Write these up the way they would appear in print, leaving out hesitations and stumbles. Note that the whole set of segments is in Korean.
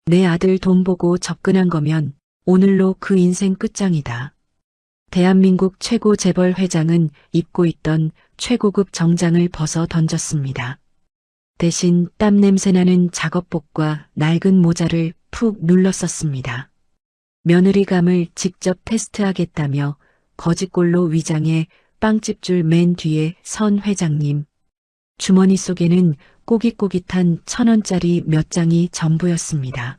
내 아들 돈 보고 접근한 거면 오늘로 그 인생 끝장이다. 대한민국 최고 재벌 회장은 입고 있던 최고급 정장을 벗어 던졌습니다. 대신 땀 냄새나는 작업복과 낡은 모자를 푹 눌러 썼습니다. 며느리감을 직접 테스트하겠다며 거짓골로 위장해 빵집 줄 맨 뒤에 선 회장님. 주머니 속에는 꼬깃꼬깃한 1,000원짜리 몇 장이 전부였습니다.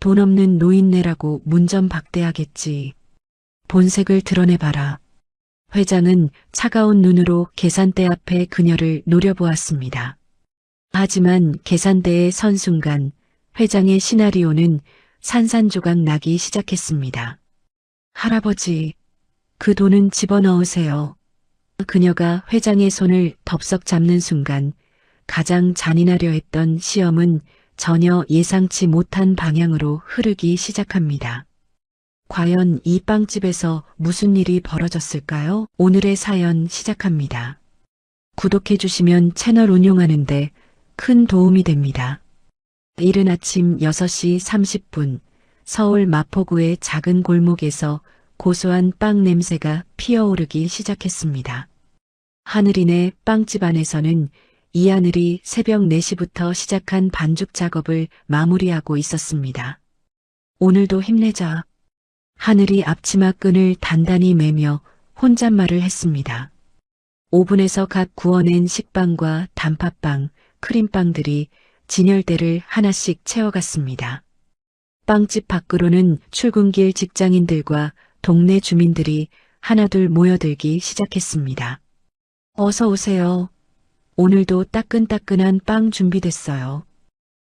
돈 없는 노인네라고 문전박대하겠지. 본색을 드러내봐라. 회장은 차가운 눈으로 계산대 앞에 그녀를 노려보았습니다. 하지만 계산대에 선 순간 회장의 시나리오는 산산조각 나기 시작했습니다. 할아버지, 그 돈은 집어넣으세요. 그녀가 회장의 손을 덥석 잡는 순간 가장 잔인하려 했던 시험은 전혀 예상치 못한 방향으로 흐르기 시작합니다. 과연 이 빵집에서 무슨 일이 벌어졌을까요? 오늘의 사연 시작합니다. 구독해 주시면 채널 운용하는데 큰 도움이 됩니다. 이른 아침 6시 30분 서울 마포구의 작은 골목에서 고소한 빵 냄새가 피어오르기 시작했습니다. 하늘이네 빵집 안에서는 이하늘이 새벽 4시부터 시작한 반죽 작업을 마무리하고 있었습니다. 오늘도 힘내자. 하늘이 앞치마 끈을 단단히 매며 혼잣말을 했습니다. 오븐에서 갓 구워낸 식빵과 단팥빵, 크림빵들이 진열대를 하나씩 채워갔습니다. 빵집 밖으로는 출근길 직장인들과 동네 주민들이 하나둘 모여들기 시작했습니다. 어서 오세요. 오늘도 따끈따끈한 빵 준비됐어요.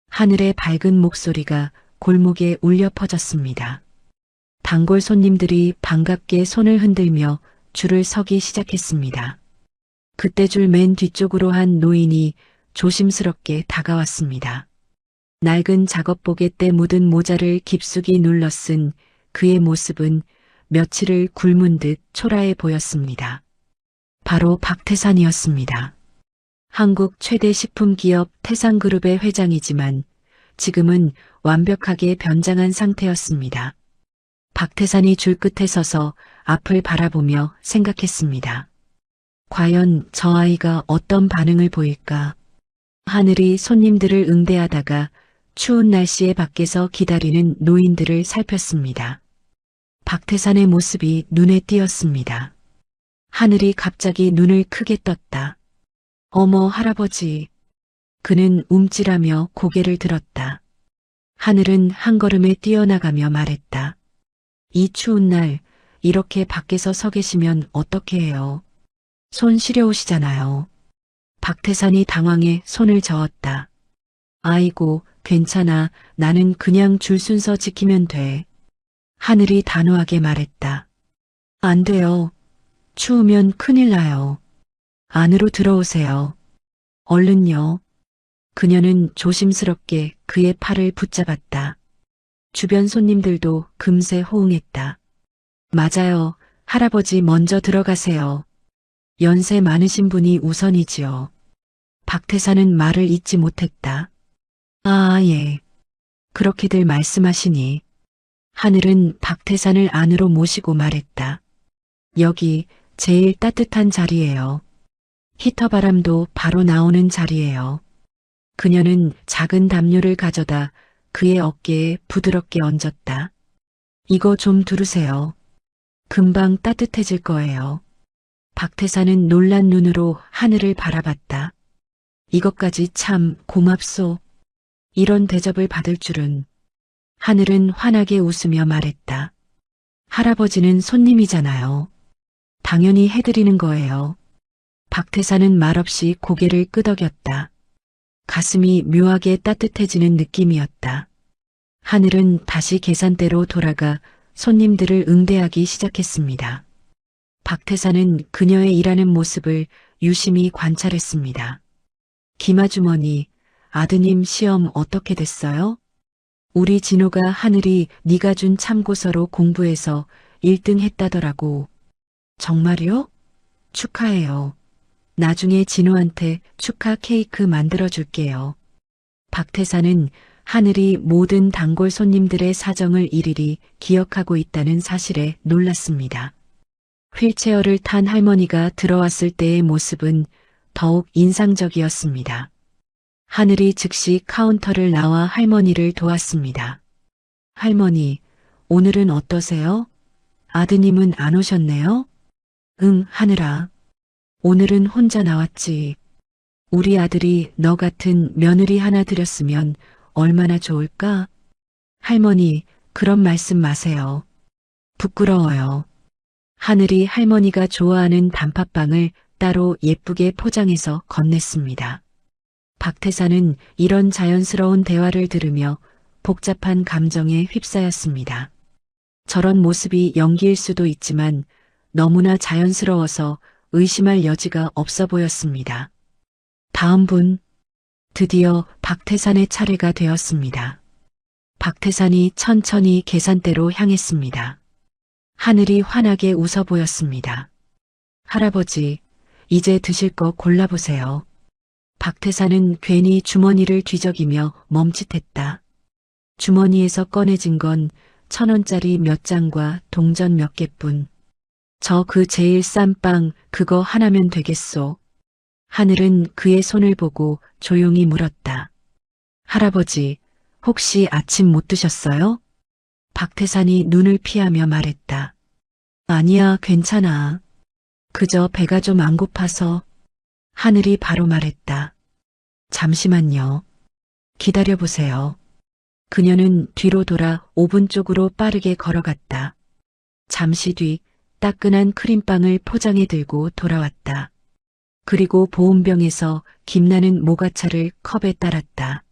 하늘의 밝은 목소리가 골목에 울려 퍼졌습니다. 단골 손님들이 반갑게 손을 흔들며 줄을 서기 시작했습니다. 그때 줄 맨 뒤쪽으로 한 노인이 조심스럽게 다가왔습니다. 낡은 작업복에 때 묻은 모자를 깊숙이 눌러 쓴 그의 모습은 며칠을 굶은 듯 초라해 보였습니다. 바로 박태산이었습니다. 한국 최대 식품기업 태산그룹의 회장이지만 지금은 완벽하게 변장한 상태였습니다. 박태산이 줄 끝에 서서 앞을 바라보며 생각했습니다. 과연 저 아이가 어떤 반응을 보일까? 하늘이 손님들을 응대하다가 추운 날씨에 밖에서 기다리는 노인들을 살폈습니다. 박태산의 모습이 눈에 띄었습니다. 하늘이 갑자기 눈을 크게 떴다. 어머 할아버지. 그는 움찔하며 고개를 들었다. 하늘은 한 걸음에 뛰어나가며 말했다. 이 추운 날 이렇게 밖에서 서 계시면 어떻게 해요? 손 시려우시잖아요. 박태산이 당황해 손을 저었다. 아이고, 괜찮아. 나는 그냥 줄 순서 지키면 돼. 하늘이 단호하게 말했다. 안 돼요. 추우면 큰일 나요. 안으로 들어오세요. 얼른요. 그녀는 조심스럽게 그의 팔을 붙잡았다. 주변 손님들도 금세 호응했다. 맞아요. 할아버지 먼저 들어가세요. 연세 많으신 분이 우선이지요. 박태산은 말을 잇지 못했다. 아, 예. 그렇게들 말씀하시니. 하늘은 박태산을 안으로 모시고 말했다. 여기 제일 따뜻한 자리예요. 히터 바람도 바로 나오는 자리예요. 그녀는 작은 담요를 가져다 그의 어깨에 부드럽게 얹었다. 이거 좀 두르세요. 금방 따뜻해질 거예요. 박태산은 놀란 눈으로 하늘을 바라봤다. 이것까지 참 고맙소. 이런 대접을 받을 줄은. 하늘은 환하게 웃으며 말했다. 할아버지는 손님이잖아요. 당연히 해드리는 거예요. 박태산은 말없이 고개를 끄덕였다. 가슴이 묘하게 따뜻해지는 느낌이었다. 하늘은 다시 계산대로 돌아가 손님들을 응대하기 시작했습니다. 박태산은 그녀의 일하는 모습을 유심히 관찰했습니다. 김아주머니, 아드님 시험 어떻게 됐어요? 우리 진호가 하늘이 네가 준 참고서로 공부해서 1등 했다더라고. 정말요? 축하해요. 나중에 진호한테 축하 케이크 만들어 줄게요. 박태산은 하늘이 모든 단골 손님들의 사정을 일일이 기억하고 있다는 사실에 놀랐습니다. 휠체어를 탄 할머니가 들어왔을 때의 모습은 더욱 인상적이었습니다. 하늘이 즉시 카운터를 나와 할머니를 도왔습니다. 할머니, 오늘은 어떠세요? 아드님은 안 오셨네요? 응, 하늘아. 오늘은 혼자 나왔지. 우리 아들이 너 같은 며느리 하나 들였으면 얼마나 좋을까? 할머니, 그런 말씀 마세요. 부끄러워요. 하늘이 할머니가 좋아하는 단팥빵을 따로 예쁘게 포장해서 건넸습니다. 박태사는 이런 자연스러운 대화를 들으며 복잡한 감정에 휩싸였습니다. 저런 모습이 연기일 수도 있지만 너무나 자연스러워서 의심할 여지가 없어 보였습니다. 다음 분, 드디어 박태산의 차례가 되었습니다. 박태산이 천천히 계산대로 향했습니다. 하늘이 환하게 웃어 보였습니다. 할아버지, 이제 드실 거 골라보세요. 박태산은 괜히 주머니를 뒤적이며 멈칫했다. 주머니에서 꺼내진 건 1,000원짜리 몇 장과 동전 몇 개뿐. 저 그 제일 싼 빵 그거 하나면 되겠소. 하늘은 그의 손을 보고 조용히 물었다. 할아버지, 혹시 아침 못 드셨어요? 박태산이 눈을 피하며 말했다. 아니야, 괜찮아. 그저 배가 좀 안 고파서. 하늘이 바로 말했다. 잠시만요. 기다려보세요. 그녀는 뒤로 돌아 오븐 쪽으로 빠르게 걸어갔다. 잠시 뒤 따끈한 크림빵을 포장해 들고 돌아왔다. 그리고 보온병에서 김나는 모가차를 컵에 따랐다.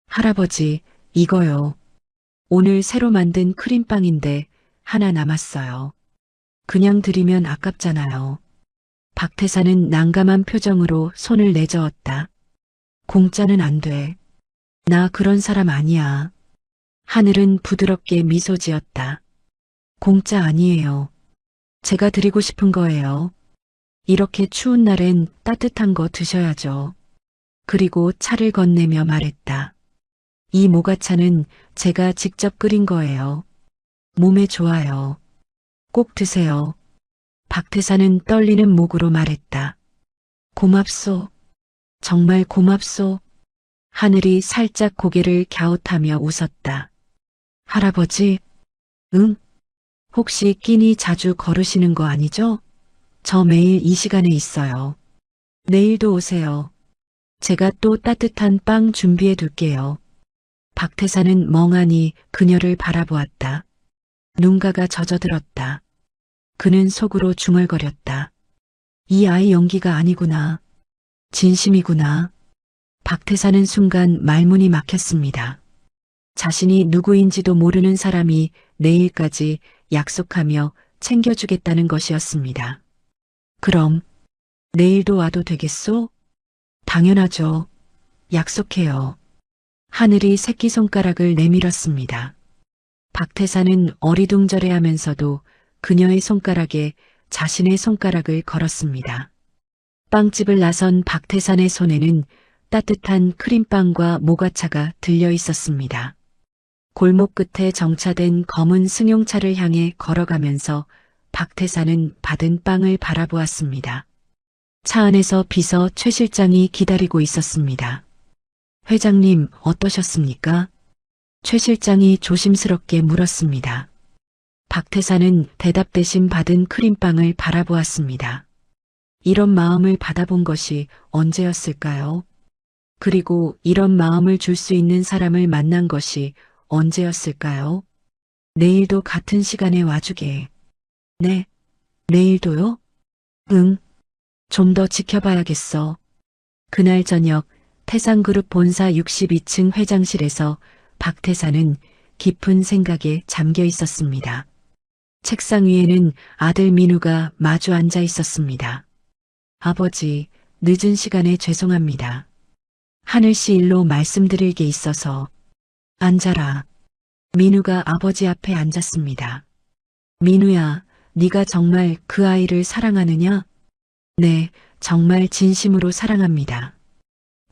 할아버지, 이거요. 오늘 새로 만든 크림빵인데 하나 남았어요. 그냥 드리면 아깝잖아요. 박태사는 난감한 표정으로 손을 내저었다. 공짜는 안 돼. 나 그런 사람 아니야. 하늘은 부드럽게 미소 지었다. 공짜 아니에요. 제가 드리고 싶은 거예요. 이렇게 추운 날엔 따뜻한 거 드셔야죠. 그리고 차를 건네며 말했다. 이 모가차는 제가 직접 끓인 거예요. 몸에 좋아요. 꼭 드세요. 박태사는 떨리는 목으로 말했다. 고맙소. 정말 고맙소. 하늘이 살짝 고개를 갸웃하며 웃었다. 할아버지? 응? 혹시 끼니 자주 걸으시는 거 아니죠? 저 매일 이 시간에 있어요. 내일도 오세요. 제가 또 따뜻한 빵 준비해 둘게요. 박태사는 멍하니 그녀를 바라보았다. 눈가가 젖어들었다. 그는 속으로 중얼거렸다. 이 아이 연기가 아니구나. 진심이구나. 박태사는 순간 말문이 막혔습니다. 자신이 누구인지도 모르는 사람이 내일까지 약속하며 챙겨주겠다는 것이었습니다. 그럼 내일도 와도 되겠소? 당연하죠. 약속해요. 하늘이 새끼손가락을 내밀었습니다. 박태사는 어리둥절해하면서도 그녀의 손가락에 자신의 손가락을 걸었습니다. 빵집을 나선 박태산의 손에는 따뜻한 크림빵과 모가차가 들려 있었습니다. 골목 끝에 정차된 검은 승용차를 향해 걸어가면서 박태산은 받은 빵을 바라보았습니다. 차 안에서 비서 최 실장이 기다리고 있었습니다. 회장님, 어떠셨습니까? 최 실장이 조심스럽게 물었습니다. 박태산은 대답 대신 받은 크림빵을 바라보았습니다. 이런 마음을 받아본 것이 언제였을까요? 그리고 이런 마음을 줄 수 있는 사람을 만난 것이 언제였을까요? 내일도 같은 시간에 와주게. 네, 내일도요? 응, 좀 더 지켜봐야겠어. 그날 저녁 태상그룹 본사 62층 회장실에서 박태사는 깊은 생각에 잠겨 있었습니다. 책상 위에는 아들 민우가 마주 앉아 있었습니다. 아버지, 늦은 시간에 죄송합니다. 하늘씨 일로 말씀드릴 게 있어서. 앉아라. 민우가 아버지 앞에 앉았습니다. 민우야, 네가 정말 그 아이를 사랑하느냐? 네, 정말 진심으로 사랑합니다.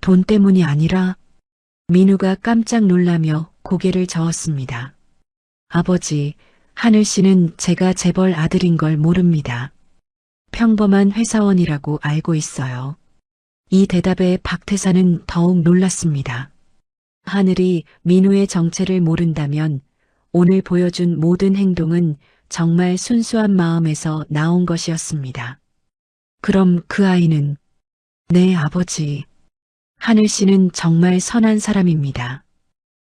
돈 때문이 아니라? 민우가 깜짝 놀라며 고개를 저었습니다. 아버지, 하늘 씨는 제가 재벌 아들인 걸 모릅니다. 평범한 회사원이라고 알고 있어요. 이 대답에 박태사는 더욱 놀랐습니다. 하늘이 민우의 정체를 모른다면 오늘 보여준 모든 행동은 정말 순수한 마음에서 나온 것이었습니다. 그럼 그 아이는? 네, 아버지. 하늘 씨는 정말 선한 사람입니다.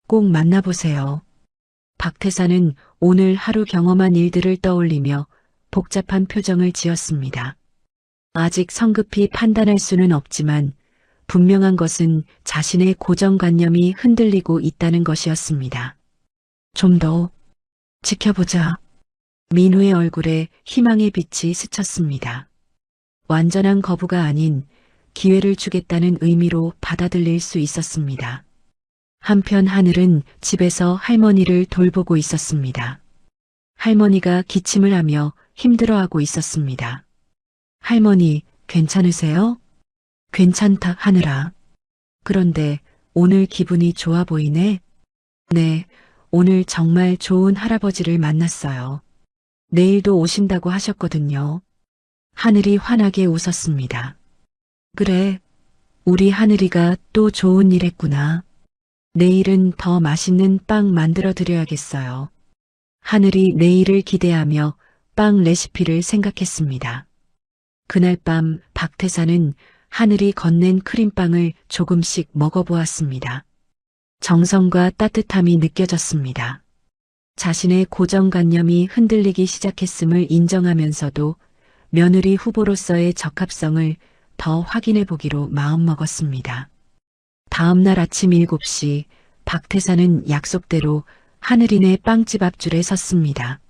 꼭 만나보세요. 박태사는 오늘 하루 경험한 일들을 떠올리며 복잡한 표정을 지었습니다. 아직 성급히 판단할 수는 없지만 분명한 것은 자신의 고정관념이 흔들리고 있다는 것이었습니다. 좀 더 지켜보자. 민우의 얼굴에 희망의 빛이 스쳤습니다. 완전한 거부가 아닌 기회를 주겠다는 의미로 받아들일 수 있었습니다. 한편 하늘은 집에서 할머니를 돌보고 있었습니다. 할머니가 기침을 하며 힘들어하고 있었습니다. 할머니, 괜찮으세요? 괜찮다 하느라. 그런데 오늘 기분이 좋아 보이네? 네, 오늘 정말 좋은 할아버지를 만났어요. 내일도 오신다고 하셨거든요. 하늘이 환하게 웃었습니다. 그래, 우리 하늘이가 또 좋은 일 했구나. 내일은 더 맛있는 빵 만들어 드려야겠어요. 하늘이 내일을 기대하며 빵 레시피를 생각했습니다. 그날 밤 박태사는 하늘이 건넨 크림빵을 조금씩 먹어보았습니다. 정성과 따뜻함이 느껴졌습니다. 자신의 고정관념이 흔들리기 시작했음을 인정하면서도 며느리 후보로서의 적합성을 더 확인해 보기로 마음먹었습니다. 다음 날 아침 7시 박태사는 약속대로 하늘이네 빵집 앞줄에 섰습니다.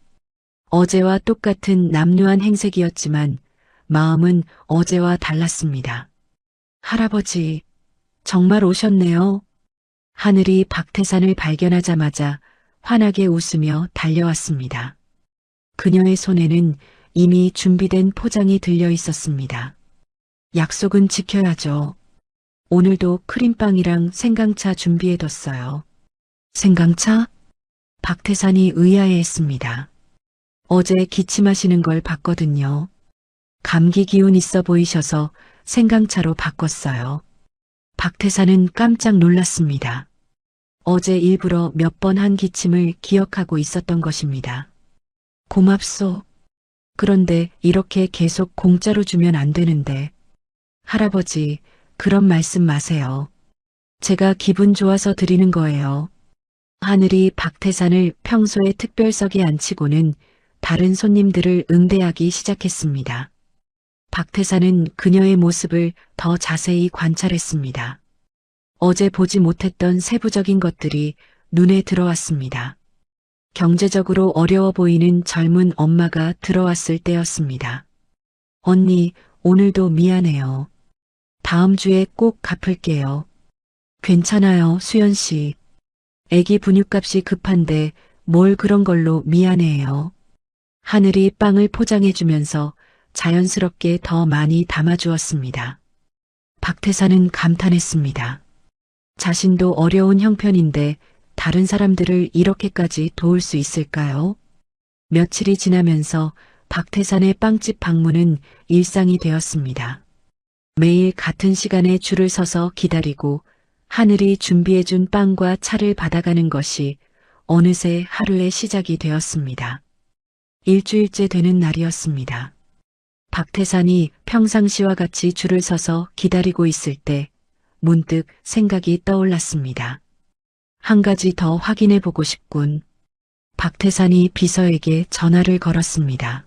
어제와 똑같은 남루한 행색이었지만 마음은 어제와 달랐습니다. 할아버지, 정말 오셨네요. 하늘이 박태산을 발견하자마자 환하게 웃으며 달려왔습니다. 그녀의 손에는 이미 준비된 포장이 들려 있었습니다. 약속은 지켜야죠. 오늘도 크림빵이랑 생강차 준비해뒀어요. 생강차? 박태산이 의아해했습니다. 어제 기침하시는 걸 봤거든요. 감기 기운 있어 보이셔서 생강차로 바꿨어요. 박태산은 깜짝 놀랐습니다. 어제 일부러 몇 번 한 기침을 기억하고 있었던 것입니다. 고맙소. 그런데 이렇게 계속 공짜로 주면 안 되는데. 할아버지, 그런 말씀 마세요. 제가 기분 좋아서 드리는 거예요. 하늘이 박태산을 평소의 특별석에 앉히고는 다른 손님들을 응대하기 시작했습니다. 박태산은 그녀의 모습을 더 자세히 관찰했습니다. 어제 보지 못했던 세부적인 것들이 눈에 들어왔습니다. 경제적으로 어려워 보이는 젊은 엄마가 들어왔을 때였습니다. 언니, 오늘도 미안해요. 다음 주에 꼭 갚을게요. 괜찮아요, 수연 씨. 애기 분유값이 급한데 뭘 그런 걸로 미안해해요. 하늘이 빵을 포장해주면서 자연스럽게 더 많이 담아주었습니다. 박태사는 감탄했습니다. 자신도 어려운 형편인데 다른 사람들을 이렇게까지 도울 수 있을까요? 며칠이 지나면서 박태산의 빵집 방문은 일상이 되었습니다. 매일 같은 시간에 줄을 서서 기다리고 하늘이 준비해준 빵과 차를 받아가는 것이 어느새 하루의 시작이 되었습니다. 일주일째 되는 날이었습니다. 박태산이 평상시와 같이 줄을 서서 기다리고 있을 때 문득 생각이 떠올랐습니다. 한 가지 더 확인해 보고 싶군. 박태산이 비서에게 전화를 걸었습니다.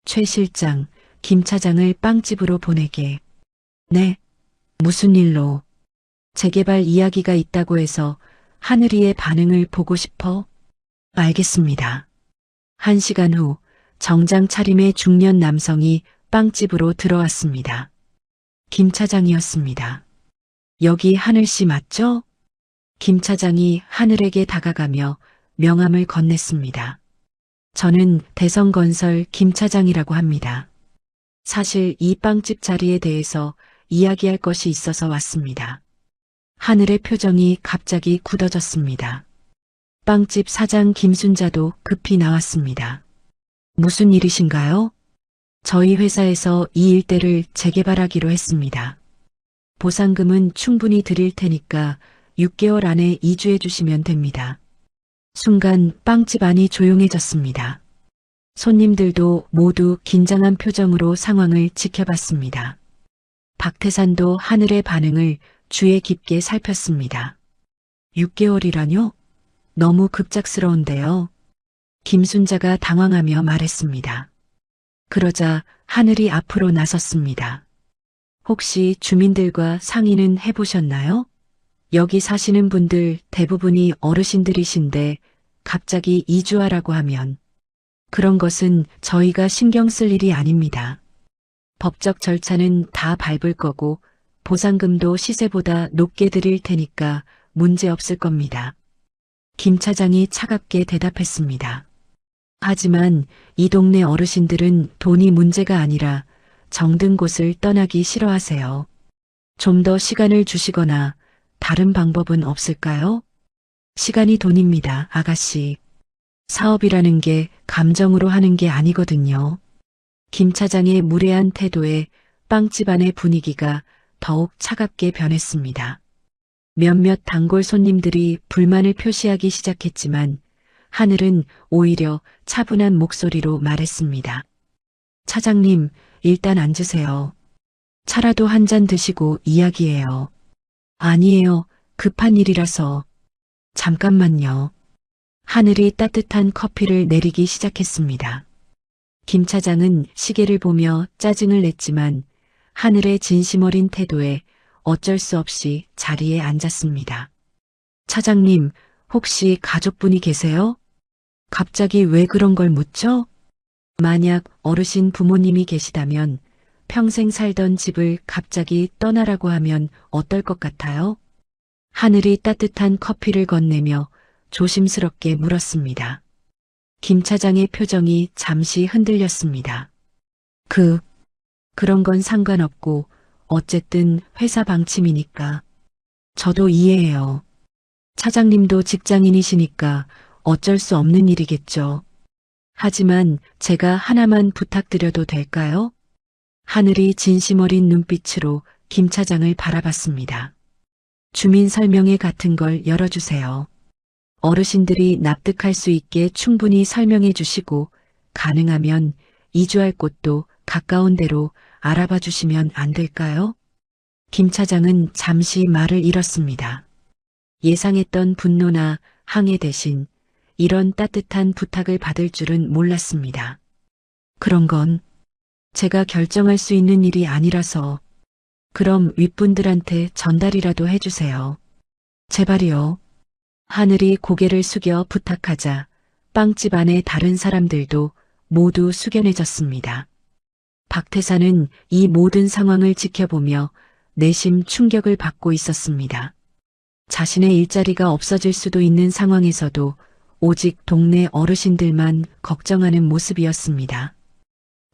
최 실장, 김 차장을 빵집으로 보내게. 네, 무슨 일로? 재개발 이야기가 있다고 해서 하늘이의 반응을 보고 싶어? 알겠습니다. 1시간 후 정장 차림의 중년 남성이 빵집으로 들어왔습니다. 김 차장이었습니다. 여기 하늘 씨 맞죠? 김 차장이 하늘에게 다가가며 명함을 건넸습니다. 저는 대성건설 김 차장이라고 합니다. 사실 이 빵집 자리에 대해서 이야기할 것이 있어서 왔습니다. 하늘의 표정이 갑자기 굳어졌습니다. 빵집 사장 김순자도 급히 나왔습니다. 무슨 일이신가요? 저희 회사에서 이 일대를 재개발하기로 했습니다. 보상금은 충분히 드릴 테니까 6개월 안에 이주해 주시면 됩니다. 순간 빵집 안이 조용해졌습니다. 손님들도 모두 긴장한 표정으로 상황을 지켜봤습니다. 박태산도 하늘의 반응을 주의 깊게 살폈습니다. 6개월이라뇨? 너무 급작스러운데요. 김순자가 당황하며 말했습니다. 그러자 하늘이 앞으로 나섰습니다. 혹시 주민들과 상의는 해보셨나요? 여기 사시는 분들 대부분이 어르신들이신데 갑자기 이주하라고 하면 그런 것은 저희가 신경 쓸 일이 아닙니다. 법적 절차는 다 밟을 거고 보상금도 시세보다 높게 드릴 테니까 문제 없을 겁니다. 김 차장이 차갑게 대답했습니다. 하지만 이 동네 어르신들은 돈이 문제가 아니라 정든 곳을 떠나기 싫어하세요. 좀 더 시간을 주시거나 다른 방법은 없을까요? 시간이 돈입니다, 아가씨. 사업이라는 게 감정으로 하는 게 아니거든요. 김 차장의 무례한 태도에 빵집 안의 분위기가 더욱 차갑게 변했습니다. 몇몇 단골 손님들이 불만을 표시하기 시작했지만 하늘은 오히려 차분한 목소리로 말했습니다. 차장님, 일단 앉으세요. 차라도 한 잔 드시고 이야기해요. 아니에요. 급한 일이라서. 잠깐만요. 하늘이 따뜻한 커피를 내리기 시작했습니다. 김 차장은 시계를 보며 짜증을 냈지만 하늘의 진심 어린 태도에 어쩔 수 없이 자리에 앉았습니다. 차장님, 혹시 가족분이 계세요? 갑자기 왜 그런 걸 묻죠? 만약 어르신 부모님이 계시다면 평생 살던 집을 갑자기 떠나라고 하면 어떨 것 같아요? 하늘이 따뜻한 커피를 건네며 조심스럽게 물었습니다. 김 차장의 표정이 잠시 흔들렸습니다. 그런 건 상관없고 어쨌든 회사 방침이니까. 저도 이해해요. 차장님도 직장인이시니까 어쩔 수 없는 일이겠죠. 하지만 제가 하나만 부탁드려도 될까요? 하늘이 진심 어린 눈빛으로 김 차장을 바라봤습니다. 주민 설명회 같은 걸 열어주세요. 어르신들이 납득할 수 있게 충분히 설명해 주시고 가능하면 이주할 곳도 가까운 데로 알아봐 주시면 안 될까요? 김 차장은 잠시 말을 잃었습니다. 예상했던 분노나 항해 대신 이런 따뜻한 부탁을 받을 줄은 몰랐습니다. 그런 건 제가 결정할 수 있는 일이 아니라서 그럼 윗분들한테 전달이라도 해주세요. 제발이요. 하늘이 고개를 숙여 부탁하자 빵집 안의 다른 사람들도 모두 숙연해졌습니다. 박태사는 이 모든 상황을 지켜보며 내심 충격을 받고 있었습니다. 자신의 일자리가 없어질 수도 있는 상황에서도 오직 동네 어르신들만 걱정하는 모습이었습니다.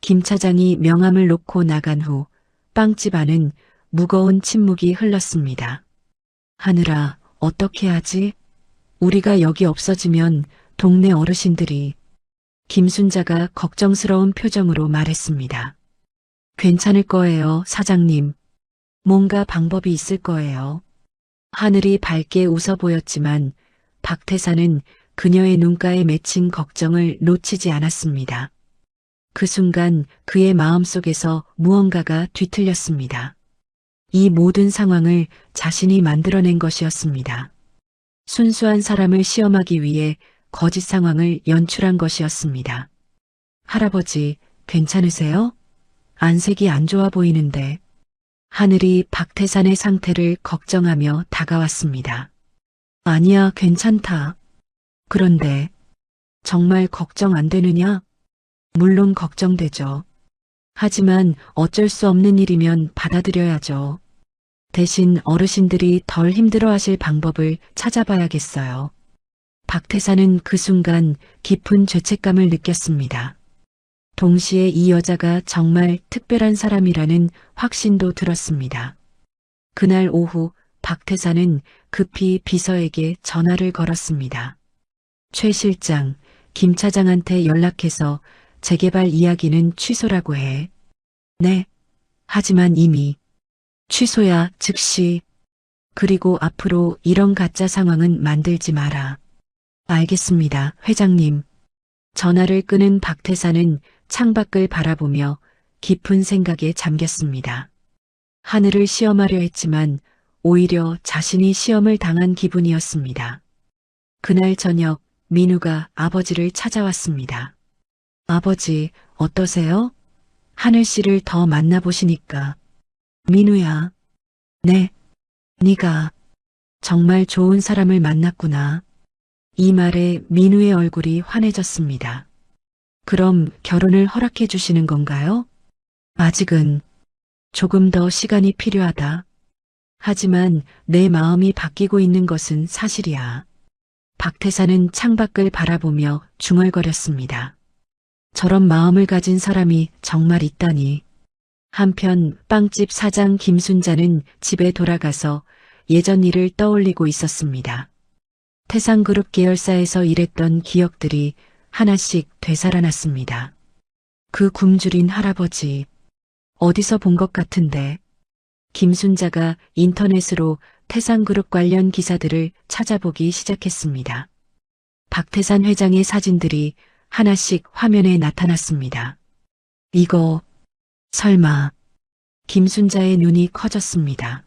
김 차장이 명함을 놓고 나간 후 빵집 안은 무거운 침묵이 흘렀습니다. 하늘아, 어떻게 하지? 우리가 여기 없어지면 동네 어르신들이... 김순자가 걱정스러운 표정으로 말했습니다. 괜찮을 거예요, 사장님. 뭔가 방법이 있을 거예요. 하늘이 밝게 웃어 보였지만 박태사는 그녀의 눈가에 맺힌 걱정을 놓치지 않았습니다. 그 순간 그의 마음속에서 무언가가 뒤틀렸습니다. 이 모든 상황을 자신이 만들어낸 것이었습니다. 순수한 사람을 시험하기 위해 거짓 상황을 연출한 것이었습니다. 할아버지, 괜찮으세요? 안색이 안 좋아 보이는데. 하늘이 박태산의 상태를 걱정하며 다가왔습니다. 아니야, 괜찮다. 그런데 정말 걱정 안 되느냐? 물론 걱정되죠. 하지만 어쩔 수 없는 일이면 받아들여야죠. 대신 어르신들이 덜 힘들어하실 방법을 찾아봐야겠어요. 박태사는 그 순간 깊은 죄책감을 느꼈습니다. 동시에 이 여자가 정말 특별한 사람이라는 확신도 들었습니다. 그날 오후 박태산은 급히 비서에게 전화를 걸었습니다. 최 실장, 김 차장한테 연락해서 재개발 이야기는 취소라고 해. 네. 하지만 이미 취소야 즉시. 그리고 앞으로 이런 가짜 상황은 만들지 마라. 알겠습니다, 회장님. 전화를 끊은 박태산은 창밖을 바라보며 깊은 생각에 잠겼습니다. 하늘을 시험하려 했지만 오히려 자신이 시험을 당한 기분이었습니다. 그날 저녁 민우가 아버지를 찾아왔습니다. 아버지, 어떠세요? 하늘 씨를 더 만나보시니까. 민우야. 네. 네가 정말 좋은 사람을 만났구나. 이 말에 민우의 얼굴이 환해졌습니다. 그럼 결혼을 허락해 주시는 건가요? 아직은 조금 더 시간이 필요하다. 하지만 내 마음이 바뀌고 있는 것은 사실이야. 박태산은 창밖을 바라보며 중얼거렸습니다. 저런 마음을 가진 사람이 정말 있다니. 한편 빵집 사장 김순자는 집에 돌아가서 예전 일을 떠올리고 있었습니다. 태상그룹 계열사에서 일했던 기억들이 하나씩 되살아났습니다. 그 굶주린 할아버지, 어디서 본 것 같은데. 김순자가 인터넷으로 태상그룹 관련 기사들을 찾아보기 시작했습니다. 박태산 회장의 사진들이 하나씩 화면에 나타났습니다. 이거 설마. 김순자의 눈이 커졌습니다.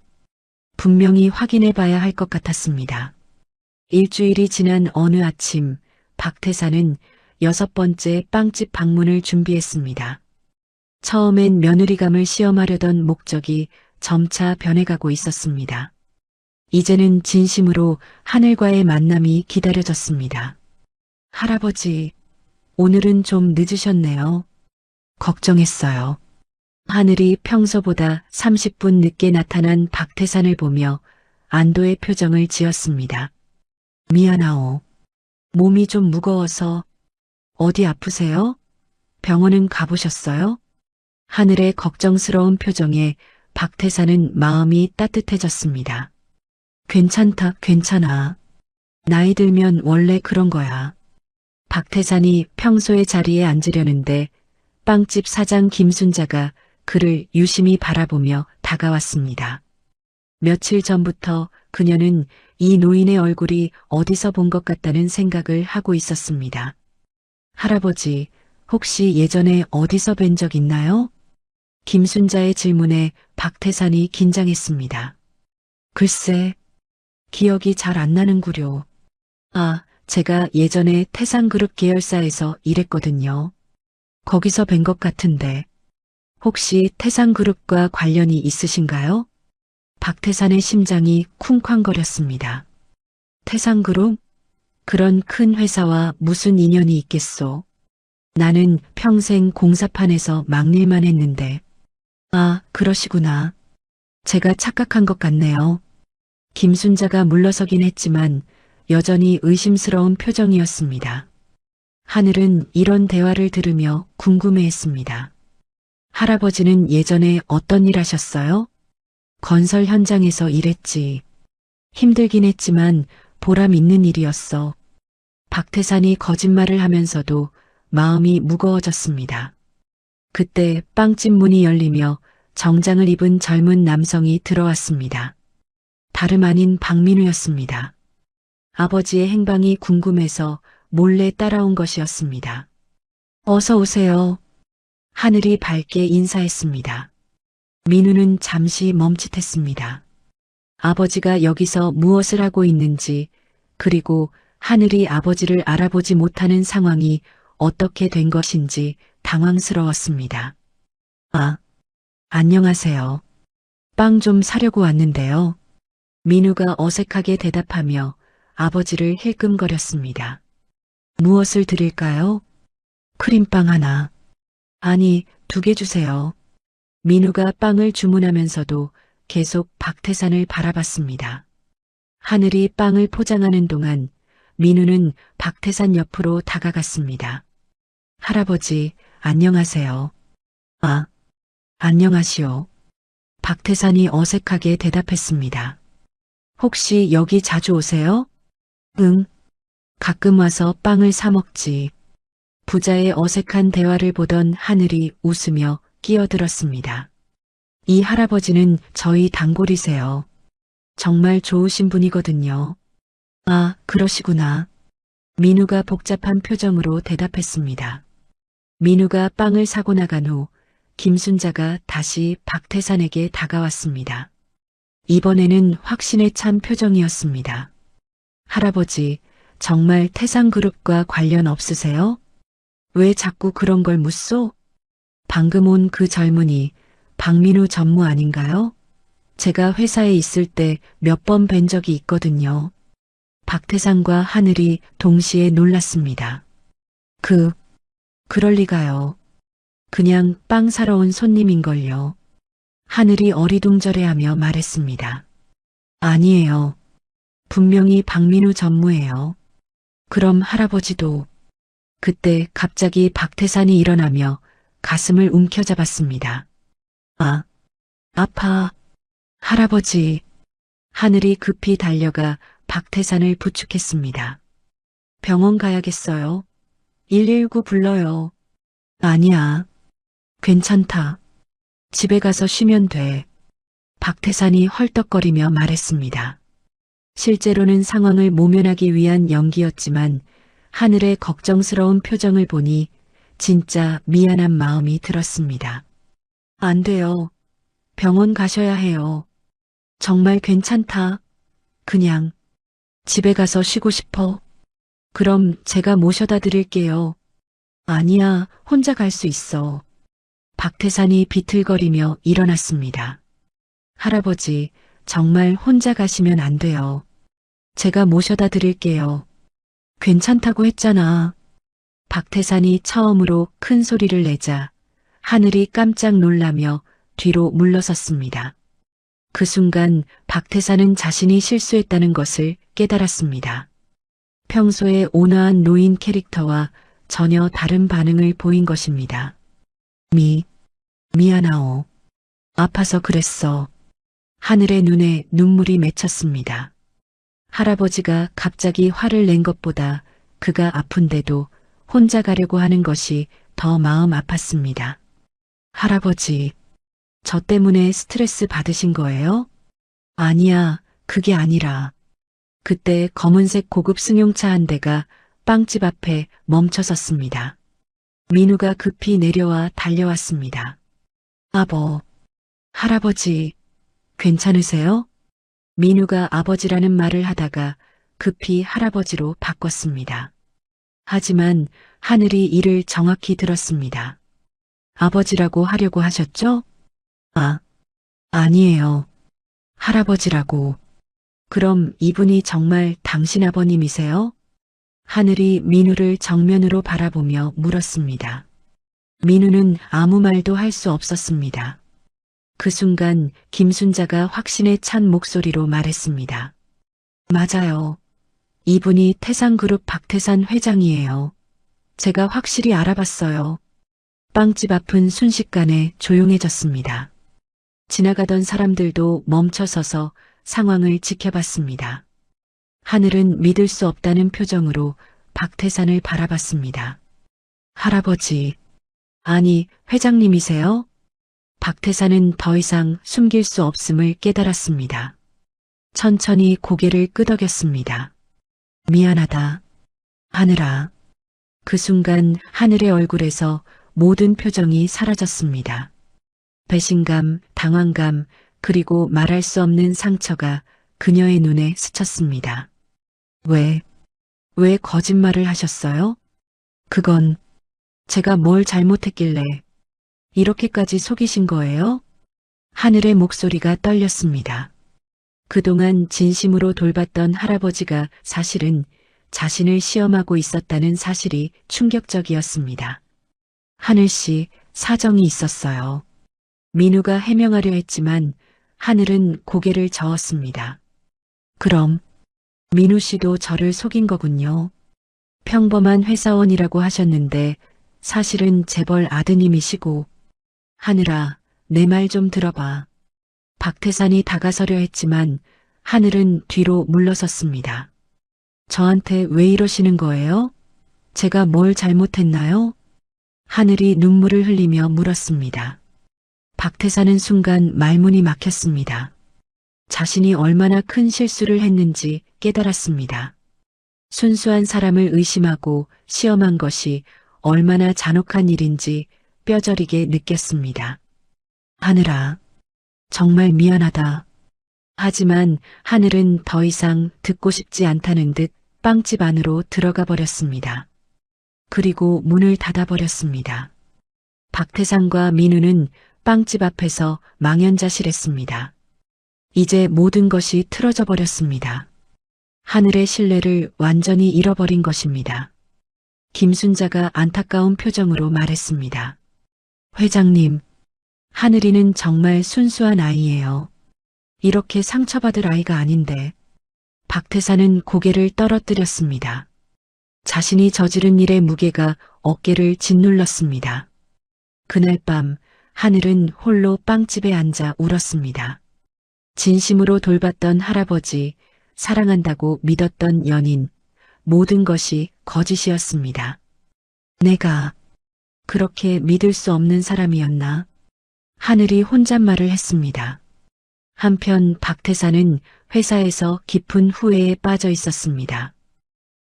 분명히 확인해 봐야 할 것 같았습니다. 일주일이 지난 어느 아침 박태산은 6번째 빵집 방문을 준비했습니다. 처음엔 며느리감을 시험하려던 목적이 점차 변해가고 있었습니다. 이제는 진심으로 하늘과의 만남이 기다려졌습니다. 할아버지, 오늘은 좀 늦으셨네요. 걱정했어요. 하늘이 평소보다 30분 늦게 나타난 박태산을 보며 안도의 표정을 지었습니다. 미안하오. 몸이 좀 무거워서. 어디 아프세요? 병원은 가보셨어요? 하늘의 걱정스러운 표정에 박태산은 마음이 따뜻해졌습니다. 괜찮다, 괜찮아. 나이 들면 원래 그런 거야. 박태산이 평소의 자리에 앉으려는데 빵집 사장 김순자가 그를 유심히 바라보며 다가왔습니다. 며칠 전부터 그녀는 이 노인의 얼굴이 어디서 본 것 같다는 생각을 하고 있었습니다. 할아버지, 혹시 예전에 어디서 뵌 적 있나요? 김순자의 질문에 박태산이 긴장했습니다. 글쎄, 기억이 잘 안 나는구려. 아, 제가 예전에 태상그룹 계열사에서 일했거든요. 거기서 뵌 것 같은데. 혹시 태상그룹과 관련이 있으신가요? 박태산의 심장이 쿵쾅거렸습니다. 태상그룹? 그런 큰 회사와 무슨 인연이 있겠소? 나는 평생 공사판에서 막일만 했는데. 아, 그러시구나. 제가 착각한 것 같네요. 김순자가 물러서긴 했지만 여전히 의심스러운 표정이었습니다. 하늘은 이런 대화를 들으며 궁금해했습니다. 할아버지는 예전에 어떤 일 하셨어요? 건설 현장에서 일했지. 힘들긴 했지만 보람 있는 일이었어. 박태산이 거짓말을 하면서도 마음이 무거워졌습니다. 그때 빵집 문이 열리며 정장을 입은 젊은 남성이 들어왔습니다. 다름 아닌 박민우였습니다. 아버지의 행방이 궁금해서 몰래 따라온 것이었습니다. 어서 오세요. 하늘이 밝게 인사했습니다. 민우는 잠시 멈칫했습니다. 아버지가 여기서 무엇을 하고 있는지, 그리고 하늘이 아버지를 알아보지 못하는 상황이 어떻게 된 것인지 당황스러웠습니다. 아, 안녕하세요. 빵 좀 사려고 왔는데요. 민우가 어색하게 대답하며 아버지를 힐끔거렸습니다. 무엇을 드릴까요? 크림빵 하나. 아니, 2개 주세요. 민우가 빵을 주문하면서도 계속 박태산을 바라봤습니다. 하늘이 빵을 포장하는 동안 민우는 박태산 옆으로 다가갔습니다. 할아버지, 안녕하세요. 아, 안녕하시오. 박태산이 어색하게 대답했습니다. 혹시 여기 자주 오세요? 응, 가끔 와서 빵을 사 먹지. 부자의 어색한 대화를 보던 하늘이 웃으며 끼어들었습니다. 이 할아버지는 저희 단골이세요. 정말 좋으신 분이거든요. 아, 그러시구나. 민우가 복잡한 표정으로 대답했습니다. 민우가 빵을 사고 나간 후 김순자가 다시 박태산에게 다가왔습니다. 이번에는 확신에 찬 표정이었습니다. 할아버지, 정말 태산그룹과 관련 없으세요? 왜 자꾸 그런 걸 묻소? 방금 온 그 젊은이 박민우 전무 아닌가요? 제가 회사에 있을 때 몇 번 뵌 적이 있거든요. 박태산과 하늘이 동시에 놀랐습니다. 그럴 리가요. 그냥 빵 사러 온 손님인걸요. 하늘이 어리둥절해하며 말했습니다. 아니에요. 분명히 박민우 전무예요. 그럼 할아버지도. 그때 갑자기 박태산이 일어나며 가슴을 움켜잡았습니다. 아, 아파. 할아버지. 하늘이 급히 달려가 박태산을 부축했습니다. 병원 가야겠어요. 119 불러요. 아니야. 괜찮다. 집에 가서 쉬면 돼. 박태산이 헐떡거리며 말했습니다. 실제로는 상황을 모면하기 위한 연기였지만 하늘의 걱정스러운 표정을 보니 진짜 미안한 마음이 들었습니다. 안 돼요. 병원 가셔야 해요. 정말 괜찮다. 그냥 집에 가서 쉬고 싶어. 그럼 제가 모셔다 드릴게요. 아니야, 혼자 갈 수 있어. 박태산이 비틀거리며 일어났습니다. 할아버지, 정말 혼자 가시면 안 돼요. 제가 모셔다 드릴게요. 괜찮다고 했잖아. 박태산이 처음으로 큰 소리를 내자 하늘이 깜짝 놀라며 뒤로 물러섰습니다. 그 순간 박태산은 자신이 실수했다는 것을 깨달았습니다. 평소에 온화한 노인 캐릭터와 전혀 다른 반응을 보인 것입니다. 미안하오. 아파서 그랬어. 하늘의 눈에 눈물이 맺혔습니다. 할아버지가 갑자기 화를 낸 것보다 그가 아픈데도 혼자 가려고 하는 것이 더 마음 아팠습니다. 할아버지, 저 때문에 스트레스 받으신 거예요? 아니야, 그게 아니라. 그때 검은색 고급 승용차 한 대가 빵집 앞에 멈춰섰습니다. 민우가 급히 내려와 달려왔습니다. 할아버지, 괜찮으세요? 민우가 아버지라는 말을 하다가 급히 할아버지로 바꿨습니다. 하지만 하늘이 이를 정확히 들었습니다. 아버지라고 하려고 하셨죠? 아니에요. 할아버지라고. 그럼 이분이 정말 당신 아버님이세요? 하늘이 민우를 정면으로 바라보며 물었습니다. 민우는 아무 말도 할 수 없었습니다. 그 순간 김순자가 확신에 찬 목소리로 말했습니다. 맞아요. 이분이 태산그룹 박태산 회장이에요. 제가 확실히 알아봤어요. 빵집 앞은 순식간에 조용해졌습니다. 지나가던 사람들도 멈춰서서 상황을 지켜봤습니다. 하늘은 믿을 수 없다는 표정으로 박태산을 바라봤습니다. 할아버지, 아니 회장님이세요? 박태산은 더 이상 숨길 수 없음을 깨달았습니다. 천천히 고개를 끄덕였습니다. 미안하다. 하늘아. 그 순간 하늘의 얼굴에서 모든 표정이 사라졌습니다. 배신감, 당황감, 그리고 말할 수 없는 상처가 그녀의 눈에 스쳤습니다. 왜 거짓말을 하셨어요? 그건 제가 뭘 잘못했길래 이렇게까지 속이신 거예요? 하늘의 목소리가 떨렸습니다. 그동안 진심으로 돌봤던 할아버지가 사실은 자신을 시험하고 있었다는 사실이 충격적이었습니다. 하늘씨, 사정이 있었어요. 민우가 해명하려 했지만 하늘은 고개를 저었습니다. 그럼 민우 씨도 저를 속인 거군요. 평범한 회사원이라고 하셨는데 사실은 재벌 아드님이시고. 하늘아, 내 말 좀 들어봐. 박태산이 다가서려 했지만 하늘은 뒤로 물러섰습니다. 저한테 왜 이러시는 거예요? 제가 뭘 잘못했나요? 하늘이 눈물을 흘리며 물었습니다. 박태사는 순간 말문이 막혔습니다. 자신이 얼마나 큰 실수를 했는지 깨달았습니다. 순수한 사람을 의심하고 시험한 것이 얼마나 잔혹한 일인지 뼈저리게 느꼈습니다. 하늘아, 정말 미안하다. 하지만 하늘은 더 이상 듣고 싶지 않다는 듯 빵집 안으로 들어가 버렸습니다. 그리고 문을 닫아버렸습니다. 박태상과 민우는 빵집 앞에서 망연자실했습니다. 이제 모든 것이 틀어져 버렸습니다. 하늘의 신뢰를 완전히 잃어버린 것입니다. 김순자가 안타까운 표정으로 말했습니다. 회장님, 하늘이는 정말 순수한 아이예요. 이렇게 상처받을 아이가 아닌데. 박태사는 고개를 떨어뜨렸습니다. 자신이 저지른 일의 무게가 어깨를 짓눌렀습니다. 그날 밤 하늘은 홀로 빵집에 앉아 울었습니다. 진심으로 돌봤던 할아버지, 사랑한다고 믿었던 연인, 모든 것이 거짓이었습니다. 내가 그렇게 믿을 수 없는 사람이었나? 하늘이 혼잣말을 했습니다. 한편 박태사는 회사에서 깊은 후회에 빠져 있었습니다.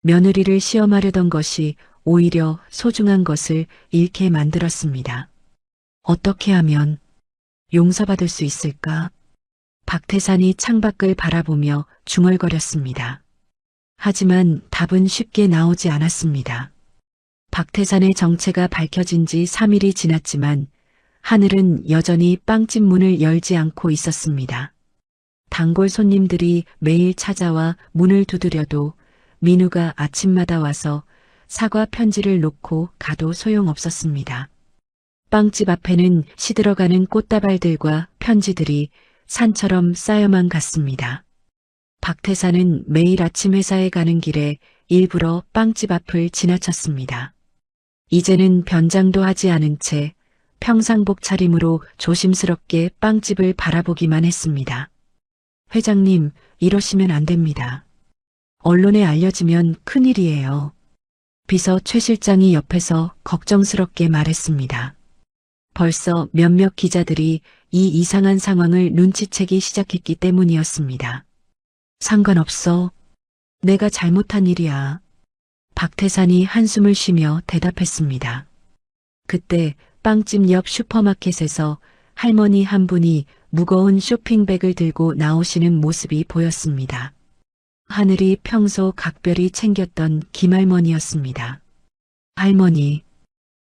며느리를 시험하려던 것이 오히려 소중한 것을 잃게 만들었습니다. 어떻게 하면 용서받을 수 있을까? 박태산이 창밖을 바라보며 중얼거렸습니다. 하지만 답은 쉽게 나오지 않았습니다. 박태산의 정체가 밝혀진 지 3일이 지났지만 하늘은 여전히 빵집 문을 열지 않고 있었습니다. 단골 손님들이 매일 찾아와 문을 두드려도 민우가 아침마다 와서 사과 편지를 놓고 가도 소용없었습니다. 빵집 앞에는 시들어가는 꽃다발들과 편지들이 산처럼 쌓여만 갔습니다. 박태사는 매일 아침 회사에 가는 길에 일부러 빵집 앞을 지나쳤습니다. 이제는 변장도 하지 않은 채 평상복 차림으로 조심스럽게 빵집을 바라보기만 했습니다. 회장님, 이러시면 안 됩니다. 언론에 알려지면 큰일이에요. 비서 최 실장이 옆에서 걱정스럽게 말했습니다. 벌써 몇몇 기자들이 이 이상한 상황을 눈치채기 시작했기 때문이었습니다. 상관없어. 내가 잘못한 일이야. 박태산이 한숨을 쉬며 대답했습니다. 그때 빵집 옆 슈퍼마켓에서 할머니 한 분이 무거운 쇼핑백을 들고 나오시는 모습이 보였습니다. 하늘이 평소 각별히 챙겼던 김할머니였습니다. 할머니.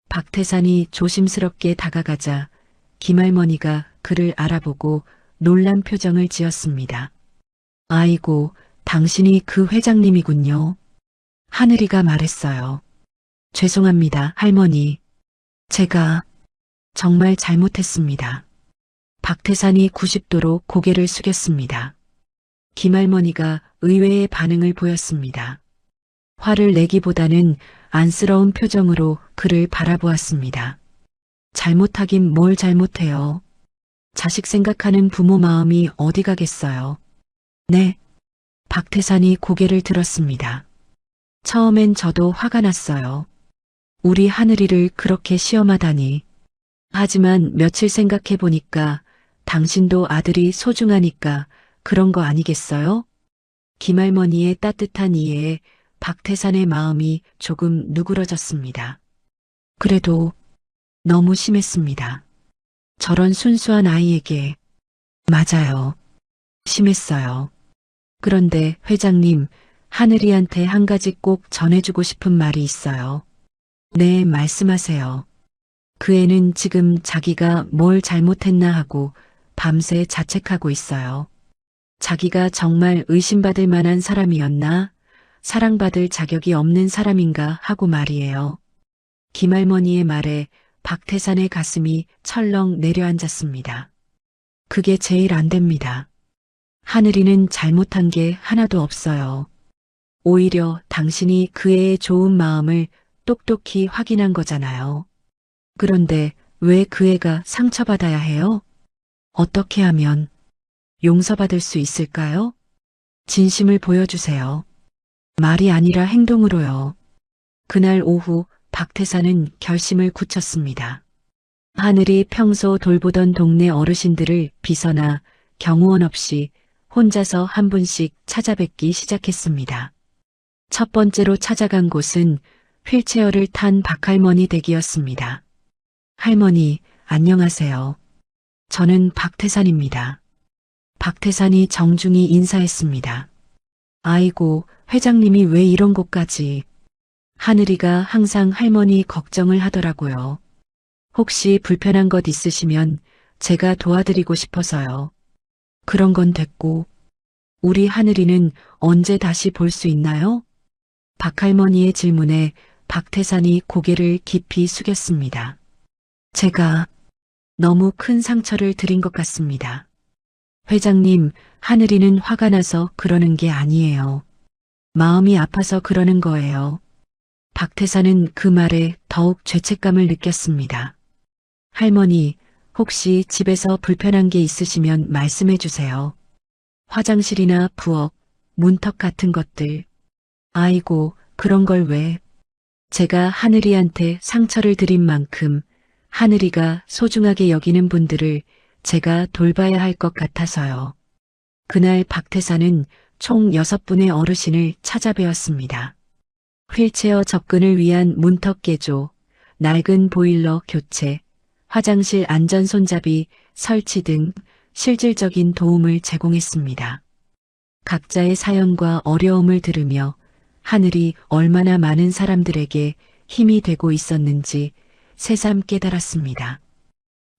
박태산이 조심스럽게 다가가자 김할머니가 그를 알아보고 놀란 표정을 지었습니다. 아이고, 당신이 그 회장님이군요. 하늘이가 말했어요. 죄송합니다, 할머니. 제가 정말 잘못했습니다. 박태산이 90도로 고개를 숙였습니다. 김할머니가 의외의 반응을 보였습니다. 화를 내기보다는 안쓰러운 표정으로 그를 바라보았습니다. 잘못하긴 뭘 잘못해요. 자식 생각하는 부모 마음이 어디 가겠어요. 네. 박태산이 고개를 들었습니다. 처음엔 저도 화가 났어요. 우리 하늘이를 그렇게 시험하다니. 하지만 며칠 생각해 보니까 당신도 아들이 소중하니까 그런 거 아니겠어요? 김할머니의 따뜻한 이해에 박태산의 마음이 조금 누그러졌습니다. 그래도 너무 심했습니다. 저런 순수한 아이에게. 맞아요. 심했어요. 그런데 회장님, 하늘이한테 한 가지 꼭 전해주고 싶은 말이 있어요. 네, 말씀하세요. 그 애는 지금 자기가 뭘 잘못했나 하고 밤새 자책하고 있어요. 자기가 정말 의심받을 만한 사람이었나, 사랑받을 자격이 없는 사람인가 하고 말이에요. 김할머니의 말에 박태산의 가슴이 철렁 내려앉았습니다. 그게 제일 안 됩니다. 하늘이는 잘못한 게 하나도 없어요. 오히려 당신이 그 애의 좋은 마음을 똑똑히 확인한 거잖아요. 그런데 왜 그 애가 상처받아야 해요? 어떻게 하면 용서받을 수 있을까요? 진심을 보여주세요. 말이 아니라 행동으로요. 그날 오후 박태사는 결심을 굳혔습니다. 하늘이 평소 돌보던 동네 어르신들을 비서나 경호원 없이 혼자서 한 분씩 찾아뵙기 시작했습니다. 첫 번째로 찾아간 곳은 휠체어를 탄 박할머니 댁이었습니다. 할머니, 안녕하세요. 저는 박태산입니다. 박태산이 정중히 인사했습니다. 아이고, 회장님이 왜 이런 곳까지. 하늘이가 항상 할머니 걱정을 하더라고요. 혹시 불편한 것 있으시면 제가 도와드리고 싶어서요. 그런 건 됐고, 우리 하늘이는 언제 다시 볼 수 있나요? 박할머니의 질문에 박태산이 고개를 깊이 숙였습니다. 제가 너무 큰 상처를 드린 것 같습니다. 회장님, 하늘이는 화가 나서 그러는 게 아니에요. 마음이 아파서 그러는 거예요. 박태산은 그 말에 더욱 죄책감을 느꼈습니다. 할머니, 혹시 집에서 불편한 게 있으시면 말씀해 주세요. 화장실이나 부엌, 문턱 같은 것들. 아이고, 그런 걸 왜. 제가 하늘이한테 상처를 드린 만큼 하늘이가 소중하게 여기는 분들을 제가 돌봐야 할 것 같아서요. 그날 박태사는 총 6분의 어르신을 찾아뵈었습니다. 휠체어 접근을 위한 문턱 개조, 낡은 보일러 교체, 화장실 안전 손잡이 설치 등 실질적인 도움을 제공했습니다. 각자의 사연과 어려움을 들으며 하늘이 얼마나 많은 사람들에게 힘이 되고 있었는지 새삼 깨달았습니다.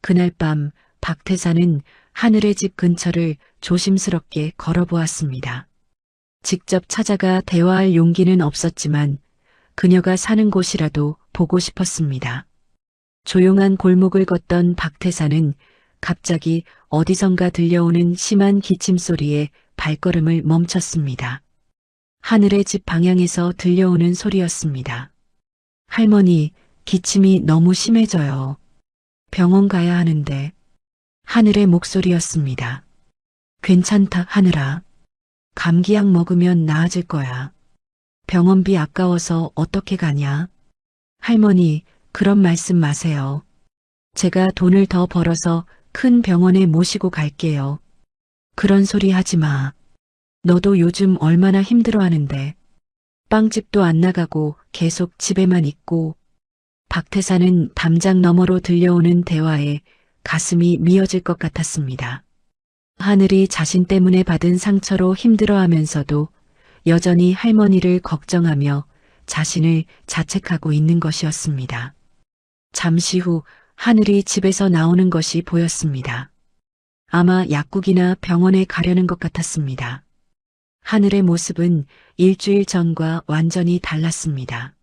그날 밤 박태사는 하늘의 집 근처를 조심스럽게 걸어보았습니다. 직접 찾아가 대화할 용기는 없었지만 그녀가 사는 곳이라도 보고 싶었습니다. 조용한 골목을 걷던 박태사는 갑자기 어디선가 들려오는 심한 기침 소리에 발걸음을 멈췄습니다. 하늘의 집 방향에서 들려오는 소리였습니다. 할머니, 기침이 너무 심해져요. 병원 가야 하는데. 하늘의 목소리였습니다. 괜찮다, 하늘아. 감기약 먹으면 나아질 거야. 병원비 아까워서 어떻게 가냐? 할머니, 그런 말씀 마세요. 제가 돈을 더 벌어서 큰 병원에 모시고 갈게요. 그런 소리 하지 마. 너도 요즘 얼마나 힘들어하는데. 빵집도 안 나가고 계속 집에만 있고. 박태사는 담장 너머로 들려오는 대화에 가슴이 미어질 것 같았습니다. 하늘이 자신 때문에 받은 상처로 힘들어하면서도 여전히 할머니를 걱정하며 자신을 자책하고 있는 것이었습니다. 잠시 후 하늘이 집에서 나오는 것이 보였습니다. 아마 약국이나 병원에 가려는 것 같았습니다. 하늘의 모습은 일주일 전과 완전히 달랐습니다.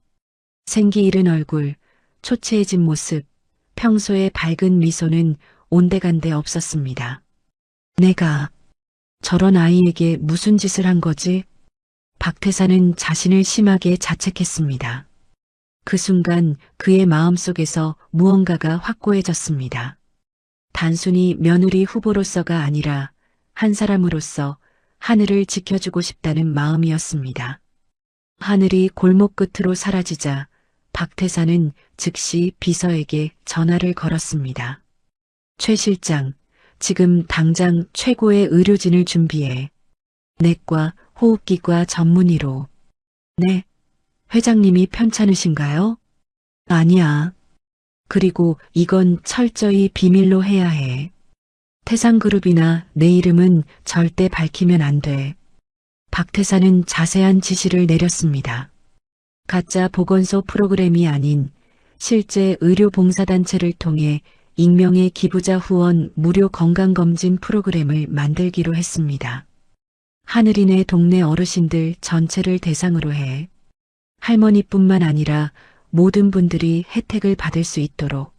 생기 잃은 얼굴, 초췌해진 모습, 평소의 밝은 미소는 온데간데 없었습니다. 내가 저런 아이에게 무슨 짓을 한 거지? 박태사는 자신을 심하게 자책했습니다. 그 순간 그의 마음속에서 무언가가 확고해졌습니다. 단순히 며느리 후보로서가 아니라 한 사람으로서 하늘을 지켜주고 싶다는 마음이었습니다. 하늘이 골목 끝으로 사라지자 박태사는 즉시 비서에게 전화를 걸었습니다. 최 실장, 지금 당장 최고의 의료진을 준비해. 내과, 호흡기과 전문의로. 네, 회장님이 편찮으신가요? 아니야. 그리고 이건 철저히 비밀로 해야 해. 태상그룹이나 내 이름은 절대 밝히면 안 돼. 박태사는 자세한 지시를 내렸습니다. 가짜 보건소 프로그램이 아닌 실제 의료봉사단체를 통해 익명의 기부자 후원 무료 건강검진 프로그램을 만들기로 했습니다. 하늘이네 동네 어르신들 전체를 대상으로 해 할머니뿐만 아니라 모든 분들이 혜택을 받을 수 있도록.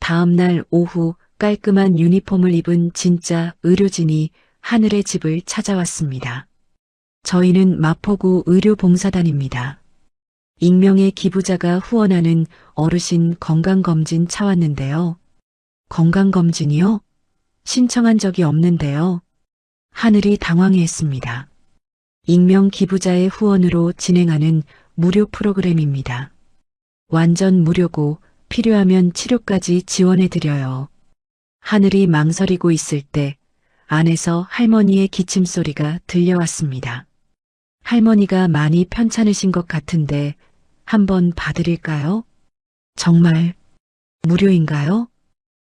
다음 날 오후 깔끔한 유니폼을 입은 진짜 의료진이 하늘의 집을 찾아왔습니다. 저희는 마포구 의료봉사단입니다. 익명의 기부자가 후원하는 어르신 건강검진 차왔는데요. 건강검진이요? 신청한 적이 없는데요. 하늘이 당황해했습니다. 익명 기부자의 후원으로 진행하는 무료 프로그램입니다. 완전 무료고 필요하면 치료까지 지원해드려요. 하늘이 망설이고 있을 때 안에서 할머니의 기침 소리가 들려왔습니다. 할머니가 많이 편찮으신 것 같은데 한번 봐드릴까요? 정말 무료인가요?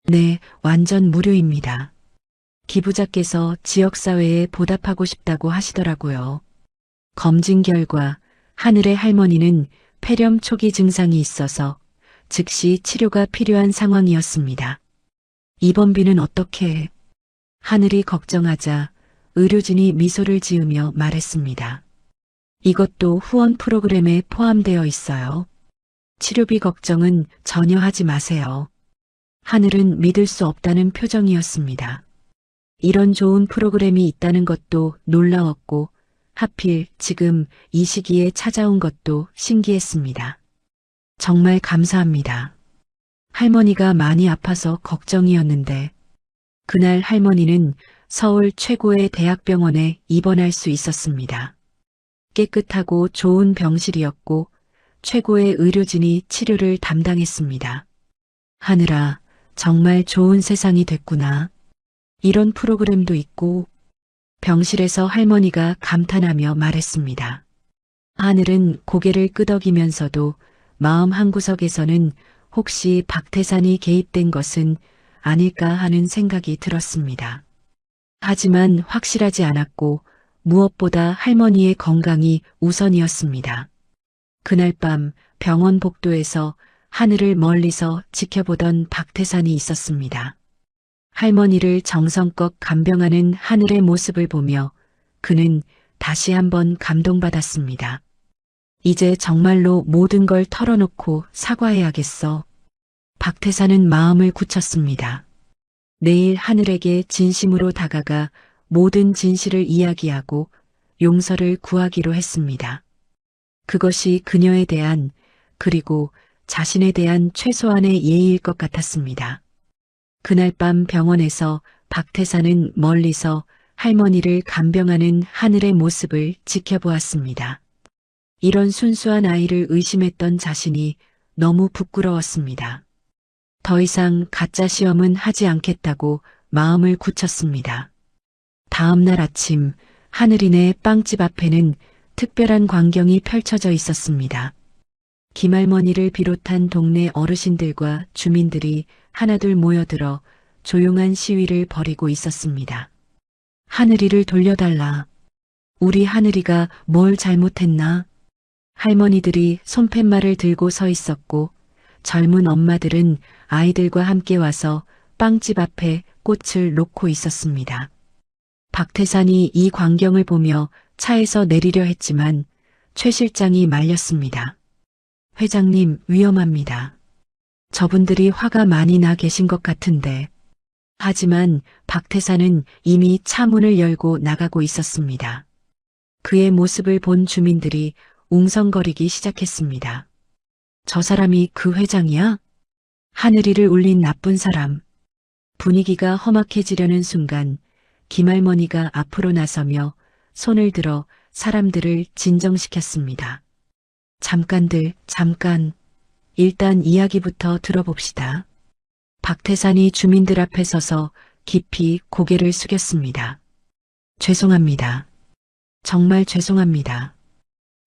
네, 완전 무료입니다. 기부자께서 지역사회에 보답하고 싶다고 하시더라고요. 검진 결과 하늘의 할머니는 폐렴 초기 증상이 있어서 즉시 치료가 필요한 상황이었습니다. 입원비는 어떻게? 하늘이 걱정하자 의료진이 미소를 지으며 말했습니다. 이것도 후원 프로그램에 포함되어 있어요. 치료비 걱정은 전혀 하지 마세요. 하늘은 믿을 수 없다는 표정이었습니다. 이런 좋은 프로그램이 있다는 것도 놀라웠고 하필 지금 이 시기에 찾아온 것도 신기했습니다. 정말 감사합니다. 할머니가 많이 아파서 걱정이었는데 그날 할머니는 서울 최고의 대학병원에 입원할 수 있었습니다. 깨끗하고 좋은 병실이었고 최고의 의료진이 치료를 담당했습니다. 하늘아, 정말 좋은 세상이 됐구나. 이런 프로그램도 있고 병실에서 할머니가 감탄하며 말했습니다. 하늘은 고개를 끄덕이면서도 마음 한구석에서는 혹시 박태산이 개입된 것은 아닐까 하는 생각이 들었습니다. 하지만 확실하지 않았고 무엇보다 할머니의 건강이 우선이었습니다. 그날 밤 병원 복도에서 하늘을 멀리서 지켜보던 박태산이 있었습니다. 할머니를 정성껏 간병하는 하늘의 모습을 보며 그는 다시 한번 감동받았습니다. 이제 정말로 모든 걸 털어놓고 사과해야겠어. 박태산은 마음을 굳혔습니다. 내일 하늘에게 진심으로 다가가 모든 진실을 이야기하고 용서를 구하기로 했습니다. 그것이 그녀에 대한 그리고 자신에 대한 최소한의 예의일 것 같았습니다. 그날 밤 병원에서 박태산은 멀리서 할머니를 간병하는 하늘의 모습을 지켜보았습니다. 이런 순수한 아이를 의심했던 자신이 너무 부끄러웠습니다. 더 이상 가짜 시험은 하지 않겠다고 마음을 굳혔습니다. 다음 날 아침 하늘이네 빵집 앞에는 특별한 광경이 펼쳐져 있었습니다. 김할머니를 비롯한 동네 어르신들과 주민들이 하나둘 모여들어 조용한 시위를 벌이고 있었습니다. 하늘이를 돌려달라. 우리 하늘이가 뭘 잘못했나? 할머니들이 손팻말을 들고 서 있었고 젊은 엄마들은 아이들과 함께 와서 빵집 앞에 꽃을 놓고 있었습니다. 박태산이 이 광경을 보며 차에서 내리려 했지만 최 실장이 말렸습니다. 회장님, 위험합니다. 저분들이 화가 많이 나 계신 것 같은데. 하지만 박태산은 이미 차 문을 열고 나가고 있었습니다. 그의 모습을 본 주민들이 웅성거리기 시작했습니다. 저 사람이 그 회장이야? 하늘이를 울린 나쁜 사람. 분위기가 험악해지려는 순간 김할머니가 앞으로 나서며 손을 들어 사람들을 진정시켰습니다. 잠깐들, 잠깐. 일단 이야기부터 들어봅시다. 박태산이 주민들 앞에 서서 깊이 고개를 숙였습니다. 죄송합니다. 정말 죄송합니다.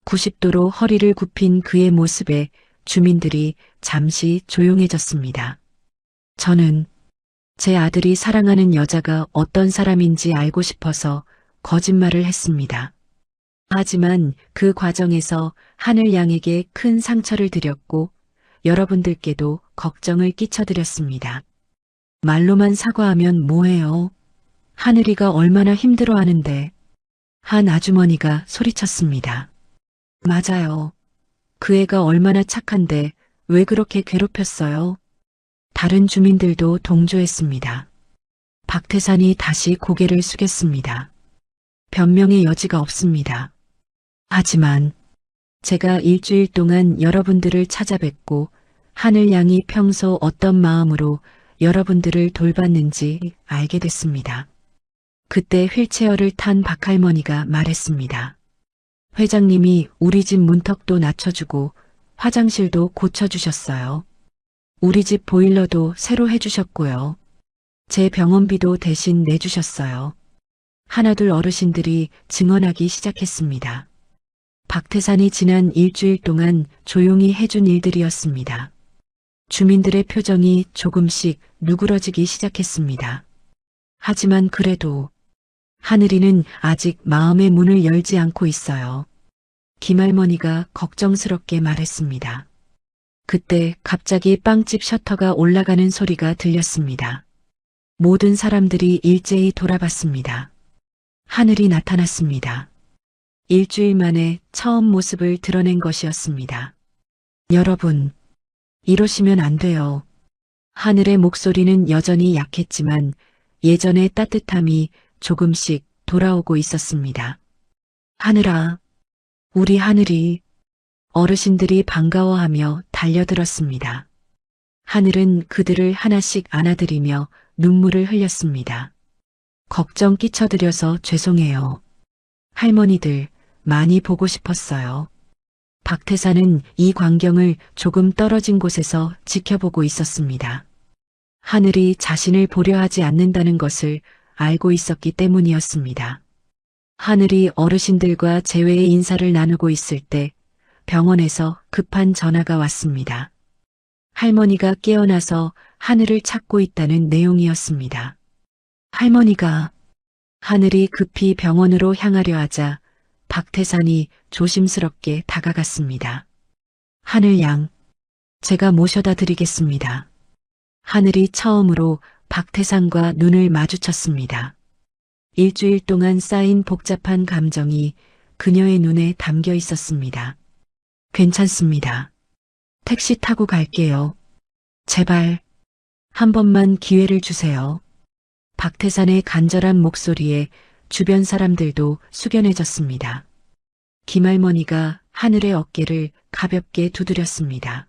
90도로 허리를 굽힌 그의 모습에 주민들이 잠시 조용해졌습니다. 저는 제 아들이 사랑하는 여자가 어떤 사람인지 알고 싶어서 거짓말을 했습니다. 하지만 그 과정에서 하늘 양에게 큰 상처를 드렸고 여러분들께도 걱정을 끼쳐드렸습니다. 말로만 사과하면 뭐해요? 하늘이가 얼마나 힘들어하는데. 한 아주머니가 소리쳤습니다. 맞아요. 그 애가 얼마나 착한데 왜 그렇게 괴롭혔어요? 다른 주민들도 동조했습니다. 박태산이 다시 고개를 숙였습니다. 변명의 여지가 없습니다. 하지만 제가 일주일 동안 여러분들을 찾아뵙고 하늘 양이 평소 어떤 마음으로 여러분들을 돌봤는지 알게 됐습니다. 그때 휠체어를 탄 박할머니가 말했습니다. 회장님이 우리 집 문턱도 낮춰주고 화장실도 고쳐주셨어요. 우리 집 보일러도 새로 해주셨고요. 제 병원비도 대신 내주셨어요. 하나둘 어르신들이 증언하기 시작했습니다. 박태산이 지난 일주일 동안 조용히 해준 일들이었습니다. 주민들의 표정이 조금씩 누그러지기 시작했습니다. 하지만 그래도 하늘이는 아직 마음의 문을 열지 않고 있어요. 김할머니가 걱정스럽게 말했습니다. 그때 갑자기 빵집 셔터가 올라가는 소리가 들렸습니다. 모든 사람들이 일제히 돌아봤습니다. 하늘이 나타났습니다. 일주일 만에 처음 모습을 드러낸 것이었습니다. 여러분, 이러시면 안 돼요. 하늘의 목소리는 여전히 약했지만 예전의 따뜻함이 조금씩 돌아오고 있었습니다. 하늘아, 우리 하늘이. 어르신들이 반가워하며 달려들었습니다. 하늘은 그들을 하나씩 안아들이며 눈물을 흘렸습니다. 걱정 끼쳐드려서 죄송해요. 할머니들, 많이 보고 싶었어요. 박태산은 이 광경을 조금 떨어진 곳에서 지켜보고 있었습니다. 하늘이 자신을 보려 하지 않는다는 것을 알고 있었기 때문이었습니다. 하늘이 어르신들과 제외의 인사를 나누고 있을 때 병원에서 급한 전화가 왔습니다. 할머니가 깨어나서 하늘을 찾고 있다는 내용이었습니다. 할머니가. 하늘이 급히 병원으로 향하려 하자 박태산이 조심스럽게 다가갔습니다. 하늘 양, 제가 모셔다 드리겠습니다. 하늘이 처음으로 박태산과 눈을 마주쳤습니다. 일주일 동안 쌓인 복잡한 감정이 그녀의 눈에 담겨 있었습니다. 괜찮습니다. 택시 타고 갈게요. 제발, 한 번만 기회를 주세요. 박태산의 간절한 목소리에 주변 사람들도 숙연해졌습니다. 김할머니가 하늘의 어깨를 가볍게 두드렸습니다.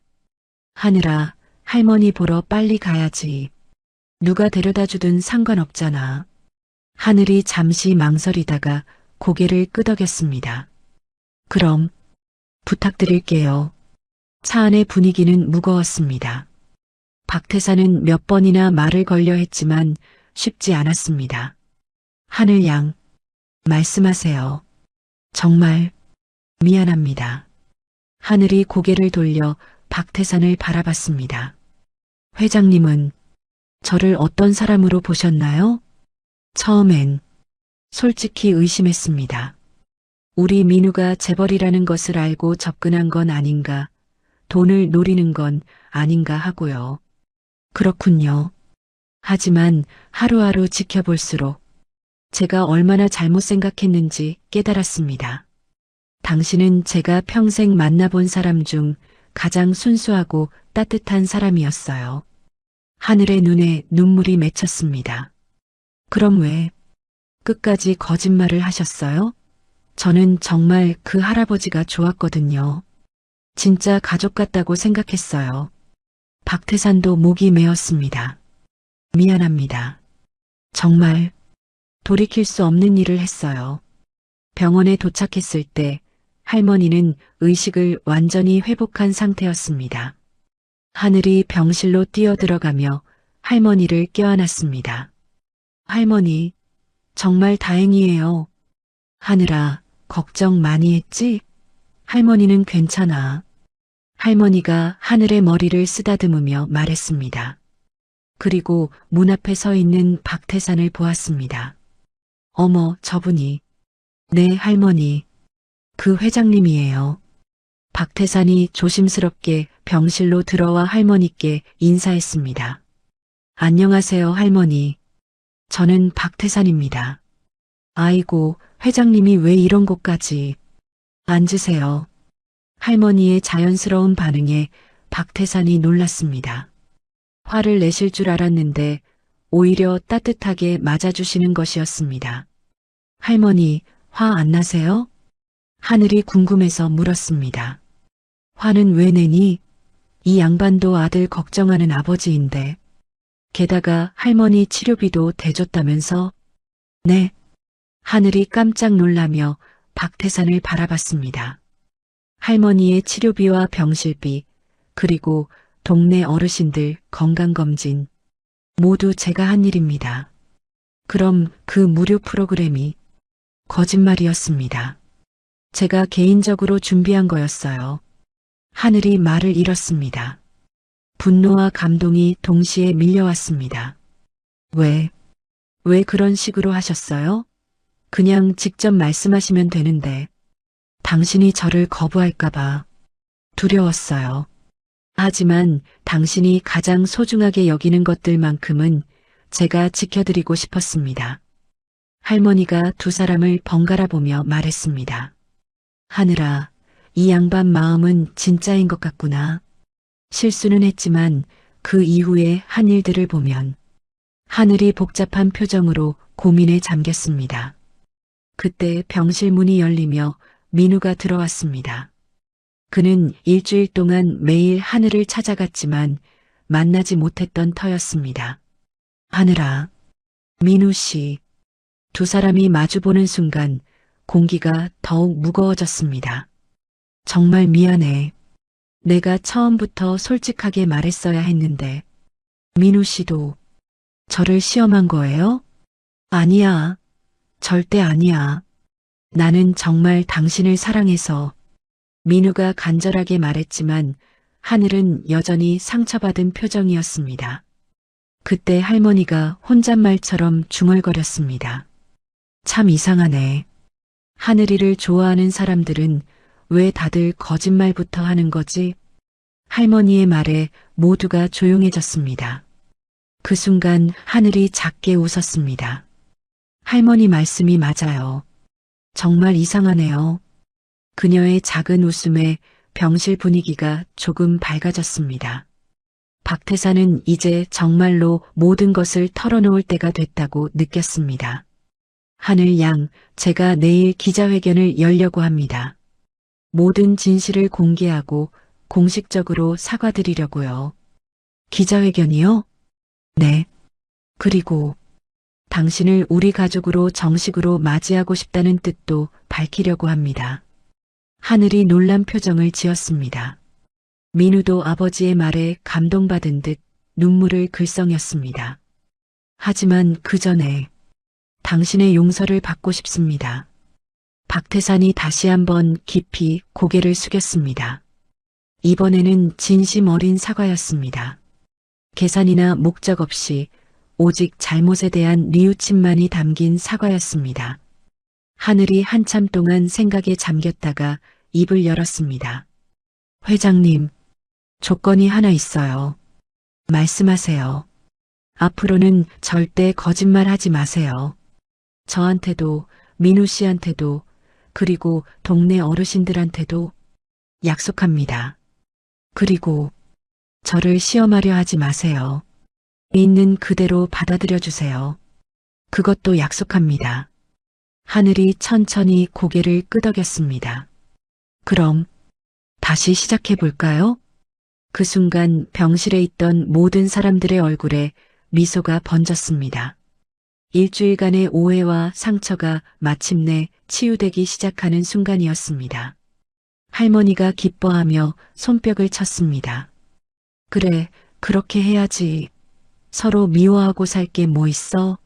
하늘아, 할머니 보러 빨리 가야지. 누가 데려다 주든 상관없잖아. 하늘이 잠시 망설이다가 고개를 끄덕였습니다. 그럼 부탁드릴게요. 차 안의 분위기는 무거웠습니다. 박태산은 몇 번이나 말을 걸려 했지만 쉽지 않았습니다. 하늘 양, 말씀하세요. 정말 미안합니다. 하늘이 고개를 돌려 박태산을 바라봤습니다. 회장님은 저를 어떤 사람으로 보셨나요? 처음엔 솔직히 의심했습니다. 우리 민우가 재벌이라는 것을 알고 접근한 건 아닌가, 돈을 노리는 건 아닌가 하고요. 그렇군요. 하지만 하루하루 지켜볼수록 제가 얼마나 잘못 생각했는지 깨달았습니다. 당신은 제가 평생 만나본 사람 중 가장 순수하고 따뜻한 사람이었어요. 하늘의 눈에 눈물이 맺혔습니다. 그럼 왜 끝까지 거짓말을 하셨어요? 저는 정말 그 할아버지가 좋았거든요. 진짜 가족 같다고 생각했어요. 박태산도 목이 메었습니다. 미안합니다. 정말 돌이킬 수 없는 일을 했어요. 병원에 도착했을 때 할머니는 의식을 완전히 회복한 상태였습니다. 하늘이 병실로 뛰어들어가며 할머니를 껴안았습니다. 할머니, 정말 다행이에요. 하늘아, 걱정 많이 했지? 할머니는 괜찮아. 할머니가 하늘의 머리를 쓰다듬으며 말했습니다. 그리고 문 앞에 서 있는 박태산을 보았습니다. 어머, 저분이. 네, 할머니. 그 회장님이에요. 박태산이 조심스럽게 병실로 들어와 할머니께 인사했습니다. 안녕하세요, 할머니. 저는 박태산입니다. 아이고, 회장님이 왜 이런 곳까지. 앉으세요. 할머니의 자연스러운 반응에 박태산이 놀랐습니다. 화를 내실 줄 알았는데 오히려 따뜻하게 맞아주시는 것이었습니다. 할머니, 화 안 나세요? 하늘이 궁금해서 물었습니다. 화는 왜 내니? 이 양반도 아들 걱정하는 아버지인데. 게다가 할머니 치료비도 대줬다면서? 네. 하늘이 깜짝 놀라며 박태산을 바라봤습니다. 할머니의 치료비와 병실비, 그리고 동네 어르신들 건강검진, 모두 제가 한 일입니다. 그럼 그 무료 프로그램이 거짓말이었습니다. 제가 개인적으로 준비한 거였어요. 하늘이 말을 잃었습니다. 분노와 감동이 동시에 밀려왔습니다. 왜 그런 식으로 하셨어요? 그냥 직접 말씀하시면 되는데 당신이 저를 거부할까봐 두려웠어요. 하지만 당신이 가장 소중하게 여기는 것들만큼은 제가 지켜드리고 싶었습니다. 할머니가 두 사람을 번갈아 보며 말했습니다. 하늘아, 이 양반 마음은 진짜인 것 같구나. 실수는 했지만 그 이후에 한 일들을 보면 하늘이 복잡한 표정으로 고민에 잠겼습니다. 그때 병실 문이 열리며 민우가 들어왔습니다. 그는 일주일 동안 매일 하늘을 찾아갔지만 만나지 못했던 터였습니다. 하늘아, 민우 씨. 두 사람이 마주보는 순간 공기가 더욱 무거워졌습니다. 정말 미안해. 내가 처음부터 솔직하게 말했어야 했는데. 민우 씨도 저를 시험한 거예요? 아니야. 절대 아니야. 나는 정말 당신을 사랑해서. 민우가 간절하게 말했지만 하늘은 여전히 상처받은 표정이었습니다. 그때 할머니가 혼잣말처럼 중얼거렸습니다. 참 이상하네. 하늘이를 좋아하는 사람들은 왜 다들 거짓말부터 하는 거지? 할머니의 말에 모두가 조용해졌습니다. 그 순간 하늘이 작게 웃었습니다. 할머니 말씀이 맞아요. 정말 이상하네요. 그녀의 작은 웃음에 병실 분위기가 조금 밝아졌습니다. 박태산은 이제 정말로 모든 것을 털어놓을 때가 됐다고 느꼈습니다. 하늘 양, 제가 내일 기자회견을 열려고 합니다. 모든 진실을 공개하고 공식적으로 사과드리려고요. 기자회견이요? 네. 그리고 당신을 우리 가족으로 정식으로 맞이하고 싶다는 뜻도 밝히려고 합니다. 하늘이 놀란 표정을 지었습니다. 민우도 아버지의 말에 감동받은 듯 눈물을 글썽였습니다. 하지만 그 전에 당신의 용서를 받고 싶습니다. 박태산이 다시 한번 깊이 고개를 숙였습니다. 이번에는 진심 어린 사과였습니다. 계산이나 목적 없이 오직 잘못에 대한 뉘우침만이 담긴 사과였습니다. 하늘이 한참 동안 생각에 잠겼다가 입을 열었습니다. 회장님, 조건이 하나 있어요. 말씀하세요. 앞으로는 절대 거짓말하지 마세요. 저한테도, 민우 씨한테도, 그리고 동네 어르신들한테도 약속합니다. 그리고 저를 시험하려 하지 마세요. 있는 그대로 받아들여 주세요. 그것도 약속합니다. 하늘이 천천히 고개를 끄덕였습니다. 그럼 다시 시작해 볼까요? 그 순간 병실에 있던 모든 사람들의 얼굴에 미소가 번졌습니다. 일주일간의 오해와 상처가 마침내 치유되기 시작하는 순간이었습니다. 할머니가 기뻐하며 손뼉을 쳤습니다. 그래, 그렇게 해야지. 서로 미워하고 살 게 뭐 있어?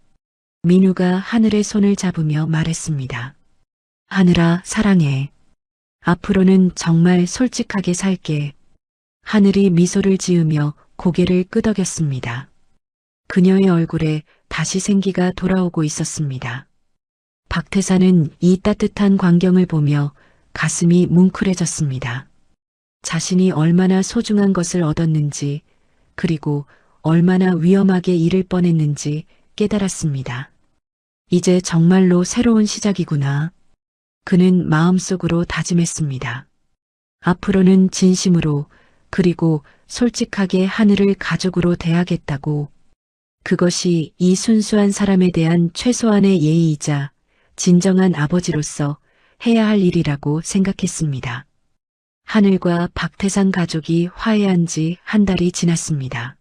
민우가 하늘의 손을 잡으며 말했습니다. 하늘아, 사랑해. 앞으로는 정말 솔직하게 살게. 하늘이 미소를 지으며 고개를 끄덕였습니다. 그녀의 얼굴에 다시 생기가 돌아오고 있었습니다. 박태산은 이 따뜻한 광경을 보며 가슴이 뭉클해졌습니다. 자신이 얼마나 소중한 것을 얻었는지, 그리고 얼마나 위험하게 잃을 뻔했는지 깨달았습니다. 이제 정말로 새로운 시작이구나. 그는 마음속으로 다짐했습니다. 앞으로는 진심으로, 그리고 솔직하게 하늘을 가족으로 대하겠다고. 그것이 이 순수한 사람에 대한 최소한의 예의이자 진정한 아버지로서 해야 할 일이라고 생각했습니다. 하늘과 박태산 가족이 화해한 지 한 달이 지났습니다.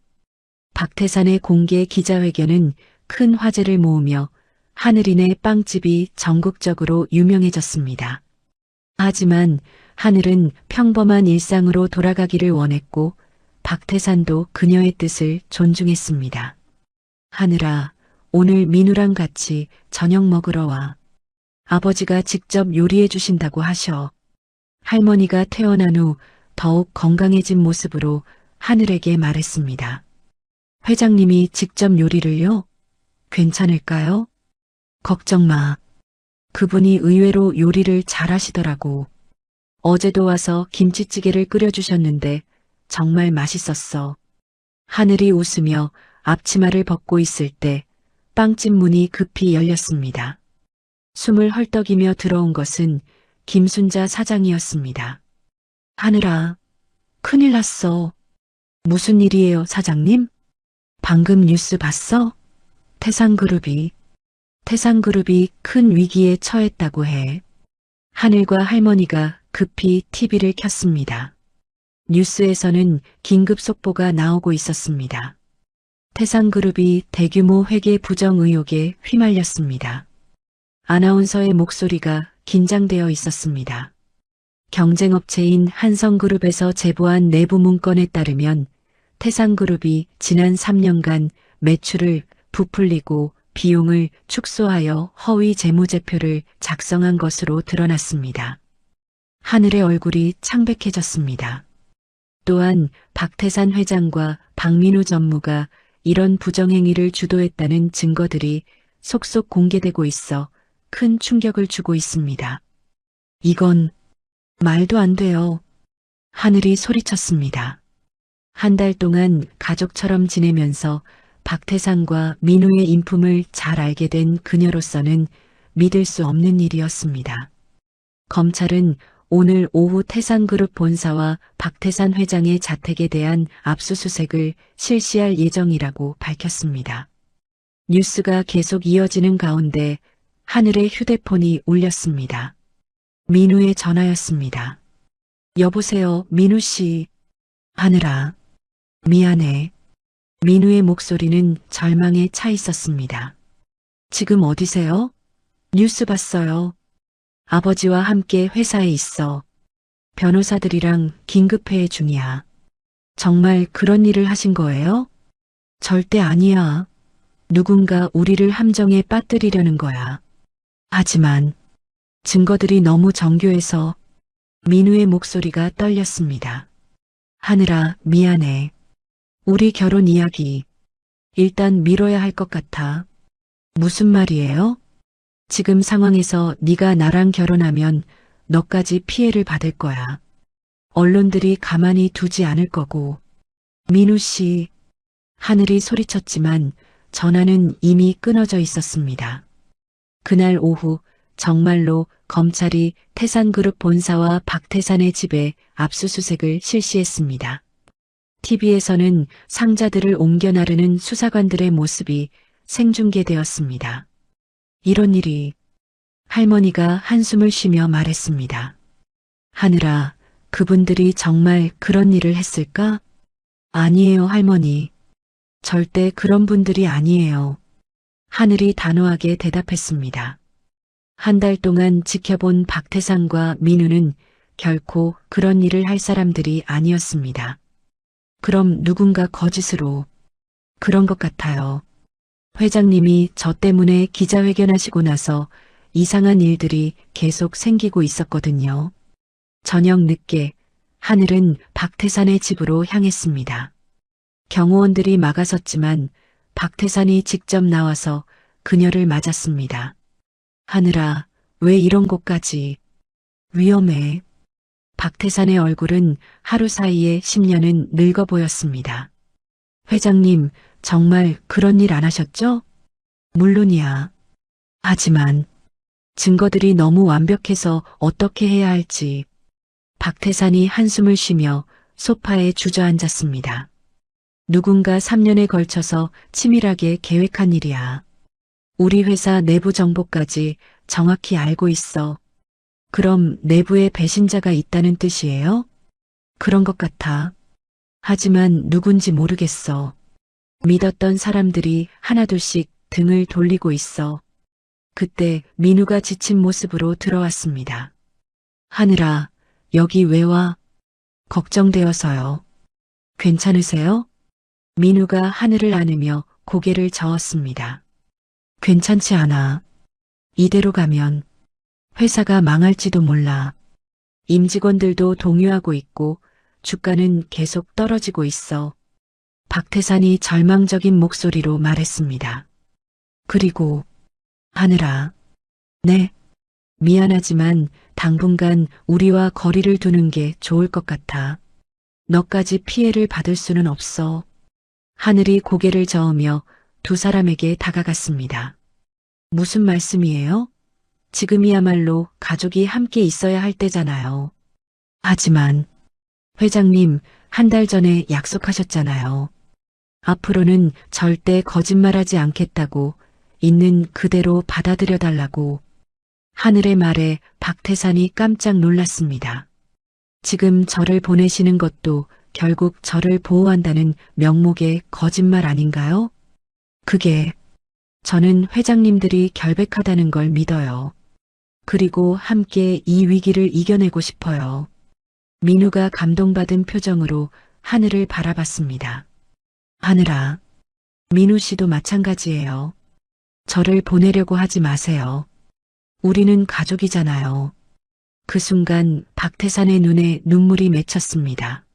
박태산의 공개 기자회견은 큰 화제를 모으며 하늘이네 빵집이 전국적으로 유명해졌습니다. 하지만 하늘은 평범한 일상으로 돌아가기를 원했고 박태산도 그녀의 뜻을 존중했습니다. 하늘아, 오늘 민우랑 같이 저녁 먹으러 와. 아버지가 직접 요리해 주신다고 하셔. 할머니가 퇴원한 후 더욱 건강해진 모습으로 하늘에게 말했습니다. 회장님이 직접 요리를요? 괜찮을까요? 걱정 마. 그분이 의외로 요리를 잘하시더라고. 어제도 와서 김치찌개를 끓여주셨는데 정말 맛있었어. 하늘이 웃으며 앞치마를 벗고 있을 때 빵집 문이 급히 열렸습니다. 숨을 헐떡이며 들어온 것은 김순자 사장이었습니다. 하늘아, 큰일 났어. 무슨 일이에요, 사장님? 방금 뉴스 봤어? 태산그룹이 큰 위기에 처했다고 해. 하늘과 할머니가 급히 TV를 켰습니다. 뉴스에서는 긴급 속보가 나오고 있었습니다. 태산그룹이 대규모 회계 부정 의혹에 휘말렸습니다. 아나운서의 목소리가 긴장되어 있었습니다. 경쟁업체인 한성그룹에서 제보한 내부 문건에 따르면 태산그룹이 지난 3년간 매출을 부풀리고 비용을 축소하여 허위 재무제표를 작성한 것으로 드러났습니다. 하늘의 얼굴이 창백해졌습니다. 또한 박태산 회장과 박민우 전무가 이런 부정행위를 주도했다는 증거들이 속속 공개되고 있어 큰 충격을 주고 있습니다. 이건 말도 안 돼요. 하늘이 소리쳤습니다. 한 달 동안 가족처럼 지내면서 박태산과 민우의 인품을 잘 알게 된 그녀로서는 믿을 수 없는 일이었습니다. 검찰은 오늘 오후 태산그룹 본사와 박태산 회장의 자택에 대한 압수수색을 실시할 예정이라고 밝혔습니다. 뉴스가 계속 이어지는 가운데 하늘의 휴대폰이 울렸습니다. 민우의 전화였습니다. 여보세요, 민우 씨. 하늘아, 미안해. 민우의 목소리는 절망에 차 있었습니다. 지금 어디세요? 뉴스 봤어요. 아버지와 함께 회사에 있어. 변호사들이랑 긴급회의 중이야. 정말 그런 일을 하신 거예요? 절대 아니야. 누군가 우리를 함정에 빠뜨리려는 거야. 하지만 증거들이 너무 정교해서 민우의 목소리가 떨렸습니다. 하늘아, 미안해. 우리 결혼 이야기 일단 미뤄야 할 것 같아. 무슨 말이에요? 지금 상황에서 네가 나랑 결혼하면 너까지 피해를 받을 거야. 언론들이 가만히 두지 않을 거고. 민우 씨, 하늘이 소리쳤지만 전화는 이미 끊어져 있었습니다. 그날 오후 정말로 검찰이 태산그룹 본사와 박태산의 집에 압수수색을 실시했습니다. TV에서는 상자들을 옮겨 나르는 수사관들의 모습이 생중계되었습니다. 이런 일이. 할머니가 한숨을 쉬며 말했습니다. 하늘아, 그분들이 정말 그런 일을 했을까? 아니에요, 할머니. 절대 그런 분들이 아니에요. 하늘이 단호하게 대답했습니다. 한 달 동안 지켜본 박태산과 민우는 결코 그런 일을 할 사람들이 아니었습니다. 그럼 누군가 거짓으로. 그런 것 같아요. 회장님이 저 때문에 기자회견하시고 나서 이상한 일들이 계속 생기고 있었거든요. 저녁 늦게 하늘은 박태산의 집으로 향했습니다. 경호원들이 막아섰지만 박태산이 직접 나와서 그녀를 맞았습니다. 하늘아, 왜 이런 곳까지. 위험해. 박태산의 얼굴은 하루 사이에 10년은 늙어 보였습니다. 회장님, 정말 그런 일 안 하셨죠? 물론이야. 하지만 증거들이 너무 완벽해서 어떻게 해야 할지. 박태산이 한숨을 쉬며 소파에 주저앉았습니다. 누군가 3년에 걸쳐서 치밀하게 계획한 일이야. 우리 회사 내부 정보까지 정확히 알고 있어. 그럼 내부에 배신자가 있다는 뜻이에요? 그런 것 같아. 하지만 누군지 모르겠어. 믿었던 사람들이 하나둘씩 등을 돌리고 있어. 그때 민우가 지친 모습으로 들어왔습니다. 하늘아, 여기 왜 와? 걱정되어서요. 괜찮으세요? 민우가 하늘을 안으며 고개를 저었습니다. 괜찮지 않아. 이대로 가면 회사가 망할지도 몰라. 임직원들도 동요하고 있고 주가는 계속 떨어지고 있어. 박태산이 절망적인 목소리로 말했습니다. 그리고 하늘아, 네, 미안하지만 당분간 우리와 거리를 두는 게 좋을 것 같아. 너까지 피해를 받을 수는 없어. 하늘이 고개를 저으며 두 사람에게 다가갔습니다. 무슨 말씀이에요? 지금이야말로 가족이 함께 있어야 할 때잖아요. 하지만 회장님, 한 달 전에 약속하셨잖아요. 앞으로는 절대 거짓말하지 않겠다고, 있는 그대로 받아들여달라고. 하늘의 말에 박태산이 깜짝 놀랐습니다. 지금 저를 보내시는 것도 결국 저를 보호한다는 명목의 거짓말 아닌가요? 그게 저는 회장님들이 결백하다는 걸 믿어요. 그리고 함께 이 위기를 이겨내고 싶어요. 민우가 감동받은 표정으로 하늘을 바라봤습니다. 하늘아, 민우 씨도 마찬가지예요. 저를 보내려고 하지 마세요. 우리는 가족이잖아요. 그 순간 박태산의 눈에 눈물이 맺혔습니다.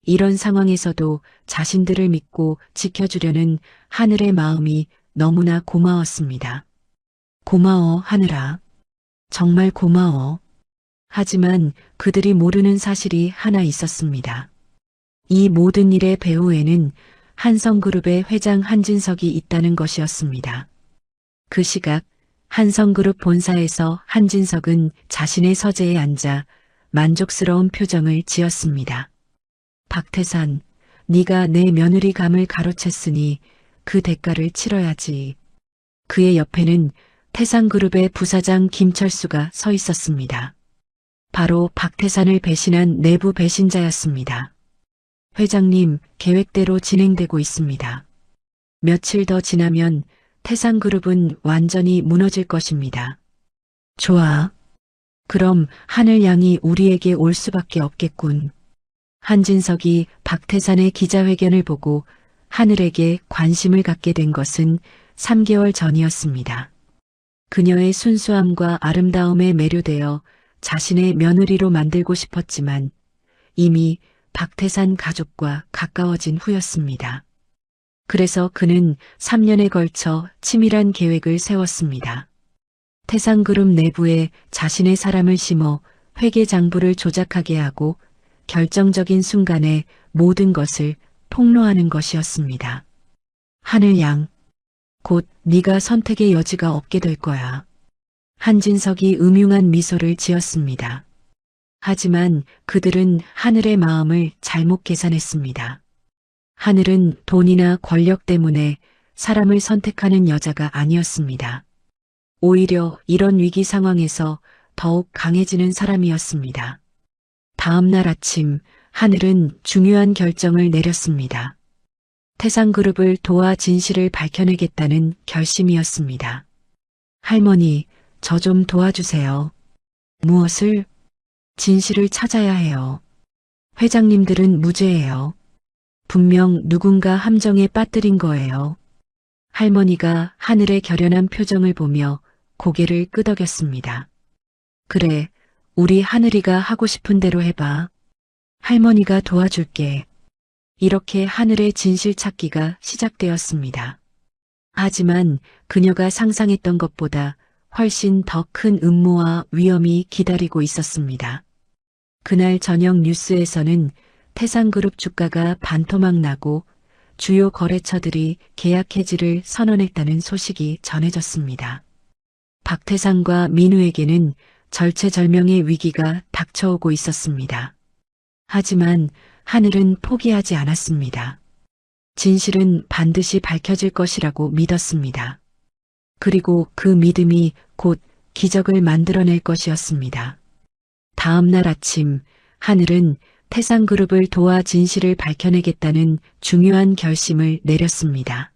이런 상황에서도 자신들을 믿고 지켜주려는 하늘의 마음이 너무나 고마웠습니다. 고마워, 하늘아. 정말 고마워. 하지만 그들이 모르는 사실이 하나 있었습니다. 이 모든 일의 배후에는 한성그룹의 회장 한진석이 있다는 것이었습니다. 그 시각 한성그룹 본사에서 한진석은 자신의 서재에 앉아 만족스러운 표정을 지었습니다. 박태산, 네가 내 며느리 감을 가로챘으니 그 대가를 치러야지. 그의 옆에는 태산그룹의 부사장 김철수가 서 있었습니다. 바로 박태산을 배신한 내부 배신자였습니다. 회장님, 계획대로 진행되고 있습니다. 며칠 더 지나면 태산그룹은 완전히 무너질 것입니다. 좋아. 그럼 하늘 양이 우리에게 올 수밖에 없겠군. 한진석이 박태산의 기자회견을 보고 하늘에게 관심을 갖게 된 것은 3개월 전이었습니다. 그녀의 순수함과 아름다움에 매료되어 자신의 며느리로 만들고 싶었지만 이미 박태산 가족과 가까워진 후였습니다. 그래서 그는 3년에 걸쳐 치밀한 계획을 세웠습니다. 태산그룹 내부에 자신의 사람을 심어 회계장부를 조작하게 하고 결정적인 순간에 모든 것을 폭로하는 것이었습니다. 하늘양, 곧 네가 선택의 여지가 없게 될 거야. 한진석이 음흉한 미소를 지었습니다. 하지만 그들은 하늘의 마음을 잘못 계산했습니다. 하늘은 돈이나 권력 때문에 사람을 선택하는 여자가 아니었습니다. 오히려 이런 위기 상황에서 더욱 강해지는 사람이었습니다. 다음 날 아침 하늘은 중요한 결정을 내렸습니다. 태산그룹을 도와 진실을 밝혀내겠다는 결심이었습니다. 할머니, 저 좀 도와주세요. 무엇을? 진실을 찾아야 해요. 회장님들은 무죄예요. 분명 누군가 함정에 빠뜨린 거예요. 할머니가 하늘의 결연한 표정을 보며 고개를 끄덕였습니다. 그래, 우리 하늘이가 하고 싶은 대로 해봐. 할머니가 도와줄게. 이렇게 하늘의 진실 찾기가 시작되었습니다. 하지만 그녀가 상상했던 것보다 훨씬 더 큰 음모와 위험이 기다리고 있었습니다. 그날 저녁 뉴스에서는 태산그룹 주가가 반토막 나고 주요 거래처들이 계약 해지를 선언했다는 소식이 전해졌습니다. 박태산과 민우에게는 절체절명의 위기가 닥쳐오고 있었습니다. 하지만 하늘은 포기하지 않았습니다. 진실은 반드시 밝혀질 것이라고 믿었습니다. 그리고 그 믿음이 곧 기적을 만들어낼 것이었습니다. 다음 날 아침 하늘은 태산그룹을 도와 진실을 밝혀내겠다는 중요한 결심을 내렸습니다.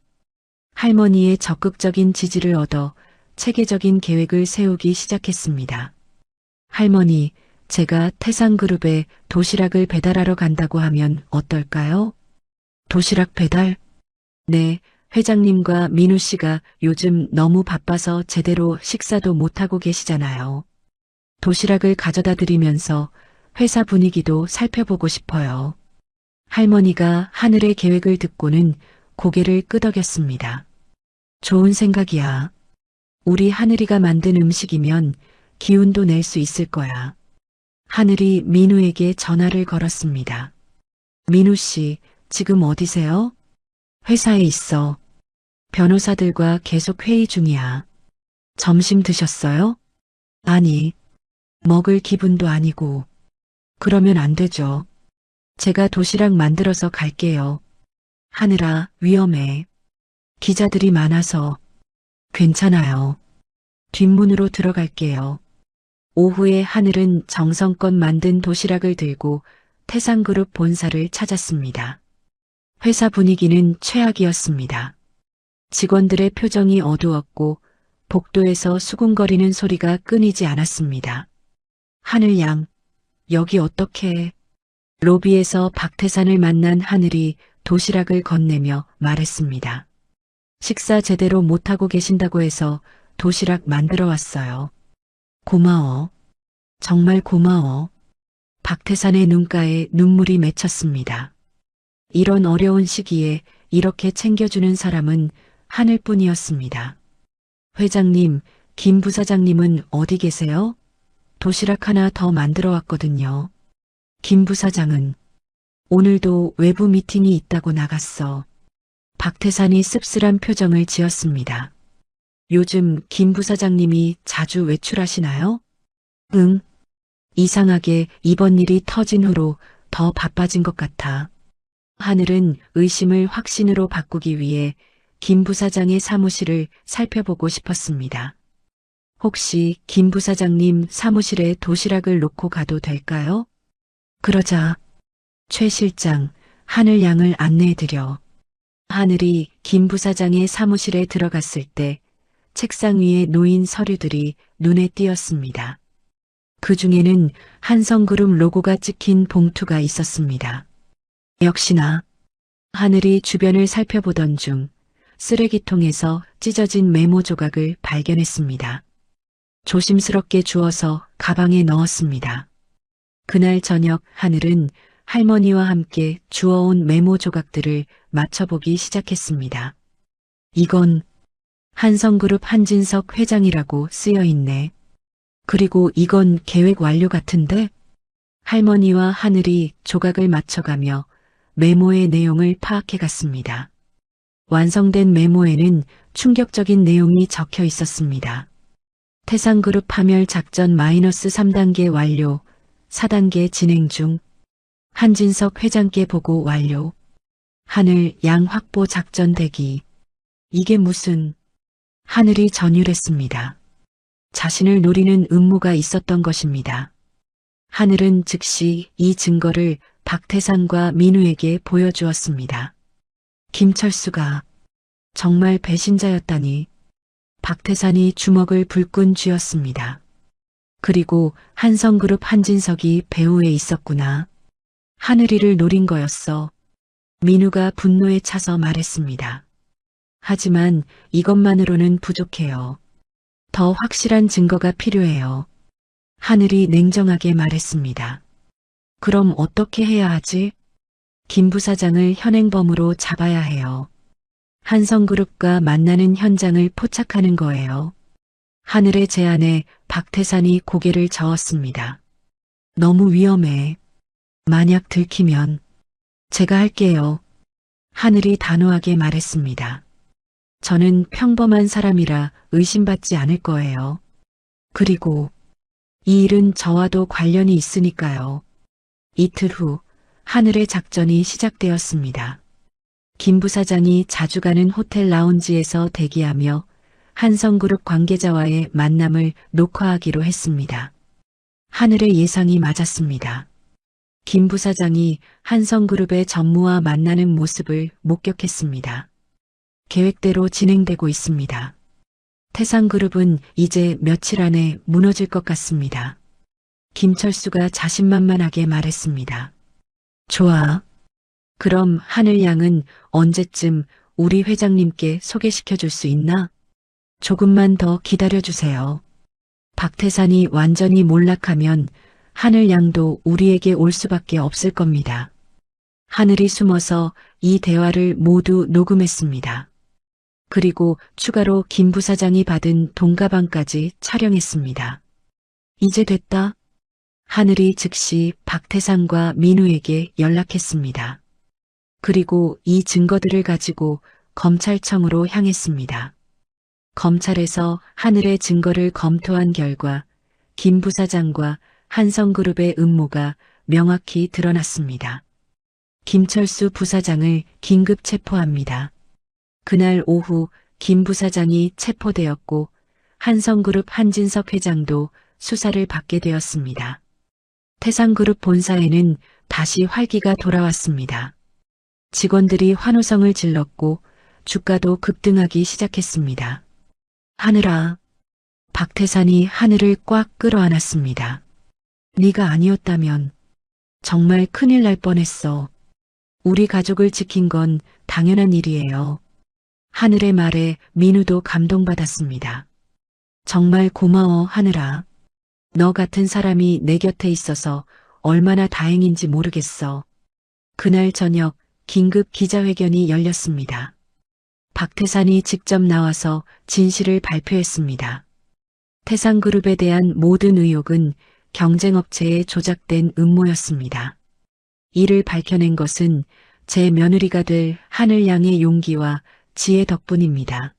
할머니의 적극적인 지지를 얻어 체계적인 계획을 세우기 시작했습니다. 할머니, 제가 태상그룹에 도시락을 배달하러 간다고 하면 어떨까요? 도시락 배달? 네, 회장님과 민우 씨가 요즘 너무 바빠서 제대로 식사도 못하고 계시잖아요. 도시락을 가져다 드리면서 회사 분위기도 살펴보고 싶어요. 할머니가 하늘의 계획을 듣고는 고개를 끄덕였습니다. 좋은 생각이야. 우리 하늘이가 만든 음식이면 기운도 낼 수 있을 거야. 하늘이 민우에게 전화를 걸었습니다. 민우 씨, 지금 어디세요? 회사에 있어. 변호사들과 계속 회의 중이야. 점심 드셨어요? 아니, 먹을 기분도 아니고. 그러면 안 되죠. 제가 도시락 만들어서 갈게요. 하늘아, 위험해. 기자들이 많아서. 괜찮아요. 뒷문으로 들어갈게요. 오후에 하늘은 정성껏 만든 도시락을 들고 태상그룹 본사를 찾았습니다. 회사 분위기는 최악이었습니다. 직원들의 표정이 어두웠고 복도에서 수군거리는 소리가 끊이지 않았습니다. 하늘 양, 여기 어떻게? 로비에서 박태산을 만난 하늘이 도시락을 건네며 말했습니다. 식사 제대로 못하고 계신다고 해서 도시락 만들어 왔어요. 고마워. 정말 고마워. 박태산의 눈가에 눈물이 맺혔습니다. 이런 어려운 시기에 이렇게 챙겨주는 사람은 하늘뿐이었습니다. 회장님, 김 부사장님은 어디 계세요? 도시락 하나 더 만들어 왔거든요. 김 부사장은 오늘도 외부 미팅이 있다고 나갔어. 박태산이 씁쓸한 표정을 지었습니다. 요즘 김 부사장님이 자주 외출하시나요? 응. 이상하게 이번 일이 터진 후로 더 바빠진 것 같아. 하늘은 의심을 확신으로 바꾸기 위해 김 부사장의 사무실을 살펴보고 싶었습니다. 혹시 김 부사장님 사무실에 도시락을 놓고 가도 될까요? 그러자 최 실장, 하늘 양을 안내해드려. 하늘이 김 부사장의 사무실에 들어갔을 때 책상 위에 놓인 서류들이 눈에 띄었습니다. 그 중에는 한성그룹 로고가 찍힌 봉투가 있었습니다. 역시나 하늘이 주변을 살펴보던 중 쓰레기통에서 찢어진 메모 조각을 발견했습니다. 조심스럽게 주워서 가방에 넣었습니다. 그날 저녁 하늘은 할머니와 함께 주워온 메모 조각들을 맞춰보기 시작했습니다. 이건 한성그룹 한진석 회장이라고 쓰여있네. 그리고 이건 계획 완료 같은데? 할머니와 하늘이 조각을 맞춰가며 메모의 내용을 파악해갔습니다. 완성된 메모에는 충격적인 내용이 적혀 있었습니다. 태상그룹 파멸 작전 -3단계 완료, 4단계 진행 중, 한진석 회장께 보고 완료, 하늘 양 확보 작전 대기. 이게 무슨... 하늘이 전율했습니다. 자신을 노리는 음모가 있었던 것입니다. 하늘은 즉시 이 증거를 박태산과 민우에게 보여주었습니다. 김철수가 정말 배신자였다니. 박태산이 주먹을 불끈 쥐었습니다. 그리고 한성그룹 한진석이 배후에 있었구나. 하늘이를 노린 거였어. 민우가 분노에 차서 말했습니다. 하지만 이것만으로는 부족해요. 더 확실한 증거가 필요해요. 하늘이 냉정하게 말했습니다. 그럼 어떻게 해야 하지? 김 부사장을 현행범으로 잡아야 해요. 한성그룹과 만나는 현장을 포착하는 거예요. 하늘의 제안에 박태산이 고개를 저었습니다. 너무 위험해. 만약 들키면 제가 할게요. 하늘이 단호하게 말했습니다. 저는 평범한 사람이라 의심받지 않을 거예요. 그리고 이 일은 저와도 관련이 있으니까요. 이틀 후 하늘의 작전이 시작되었습니다. 김 부사장이 자주 가는 호텔 라운지에서 대기하며 한성그룹 관계자와의 만남을 녹화하기로 했습니다. 하늘의 예상이 맞았습니다. 김 부사장이 한성그룹의 전무와 만나는 모습을 목격했습니다. 계획대로 진행되고 있습니다. 태상그룹은 이제 며칠 안에 무너질 것 같습니다. 김철수가 자신만만하게 말했습니다. 좋아. 그럼 하늘 양은 언제쯤 우리 회장님께 소개시켜 줄 수 있나? 조금만 더 기다려주세요. 박태산이 완전히 몰락하면 하늘 양도 우리에게 올 수밖에 없을 겁니다. 하늘이 숨어서 이 대화를 모두 녹음했습니다. 그리고 추가로 김 부사장이 받은 돈가방까지 촬영했습니다. 이제 됐다. 하늘이 즉시 박태산과 민우에게 연락했습니다. 그리고 이 증거들을 가지고 검찰청으로 향했습니다. 검찰에서 하늘의 증거를 검토한 결과 김 부사장과 한성그룹의 음모가 명확히 드러났습니다. 김철수 부사장을 긴급 체포합니다. 그날 오후 김 부사장이 체포되었고 한성그룹 한진석 회장도 수사를 받게 되었습니다. 태상그룹 본사에는 다시 활기가 돌아왔습니다. 직원들이 환호성을 질렀고 주가도 급등하기 시작했습니다. 하늘아. 박태산이 하늘을 꽉 끌어안았습니다. 네가 아니었다면 정말 큰일 날 뻔했어. 우리 가족을 지킨 건 당연한 일이에요. 하늘의 말에 민우도 감동받았습니다. 정말 고마워, 하늘아. 너 같은 사람이 내 곁에 있어서 얼마나 다행인지 모르겠어. 그날 저녁 긴급 기자회견이 열렸습니다. 박태산이 직접 나와서 진실을 발표했습니다. 태상그룹에 대한 모든 의혹은 경쟁업체에 조작된 음모였습니다. 이를 밝혀낸 것은 제 며느리가 될 하늘 양의 용기와 지혜 덕분입니다.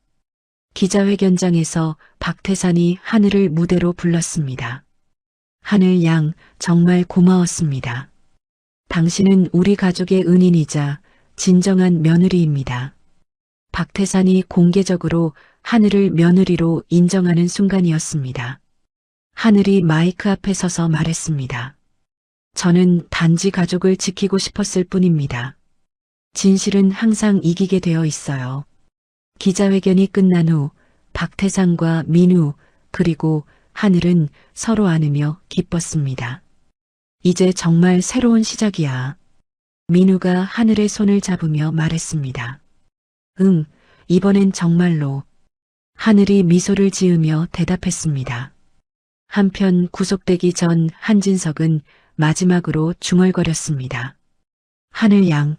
기자회견장에서 박태산이 하늘을 무대로 불렀습니다. 하늘 양, 정말 고마웠습니다. 당신은 우리 가족의 은인이자 진정한 며느리입니다. 박태산이 공개적으로 하늘을 며느리로 인정하는 순간이었습니다. 하늘이 마이크 앞에 서서 말했습니다. 저는 단지 가족을 지키고 싶었을 뿐입니다. 진실은 항상 이기게 되어 있어요. 기자회견이 끝난 후 박태산과 민우 그리고 하늘은 서로 안으며 기뻤습니다. 이제 정말 새로운 시작이야. 민우가 하늘의 손을 잡으며 말했습니다. 응, 이번엔 정말로. 하늘이 미소를 지으며 대답했습니다. 한편 구속되기 전 한진석은 마지막으로 중얼거렸습니다. 하늘 양,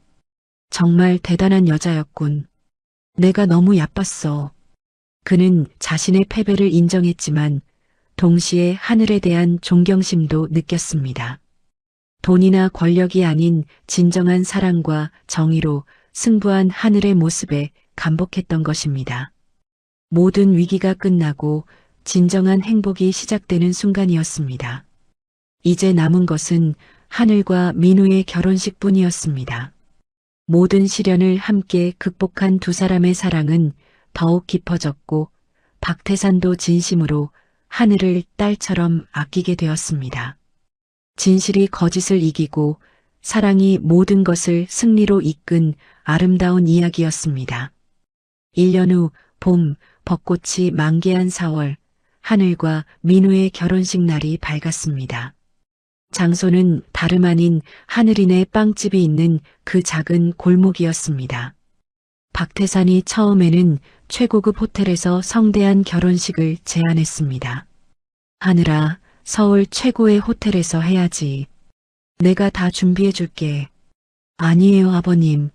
정말 대단한 여자였군. 내가 너무 얕봤어. 그는 자신의 패배를 인정했지만 동시에 하늘에 대한 존경심도 느꼈습니다. 돈이나 권력이 아닌 진정한 사랑과 정의로 승부한 하늘의 모습에 감복했던 것입니다. 모든 위기가 끝나고 진정한 행복이 시작되는 순간이었습니다. 이제 남은 것은 하늘과 민우의 결혼식뿐이었습니다. 모든 시련을 함께 극복한 두 사람의 사랑은 더욱 깊어졌고 박태산도 진심으로 하늘을 딸처럼 아끼게 되었습니다. 진실이 거짓을 이기고 사랑이 모든 것을 승리로 이끈 아름다운 이야기였습니다. 1년 후 봄, 벚꽃이 만개한 4월, 하늘과 민우의 결혼식 날이 밝았습니다. 장소는 다름 아닌 하늘이네 빵집이 있는 그 작은 골목이었습니다. 박태산이 처음에는 최고급 호텔에서 성대한 결혼식을 제안했습니다. 하늘아, 서울 최고의 호텔에서 해야지. 내가 다 준비해 줄게. 아니에요, 아버님.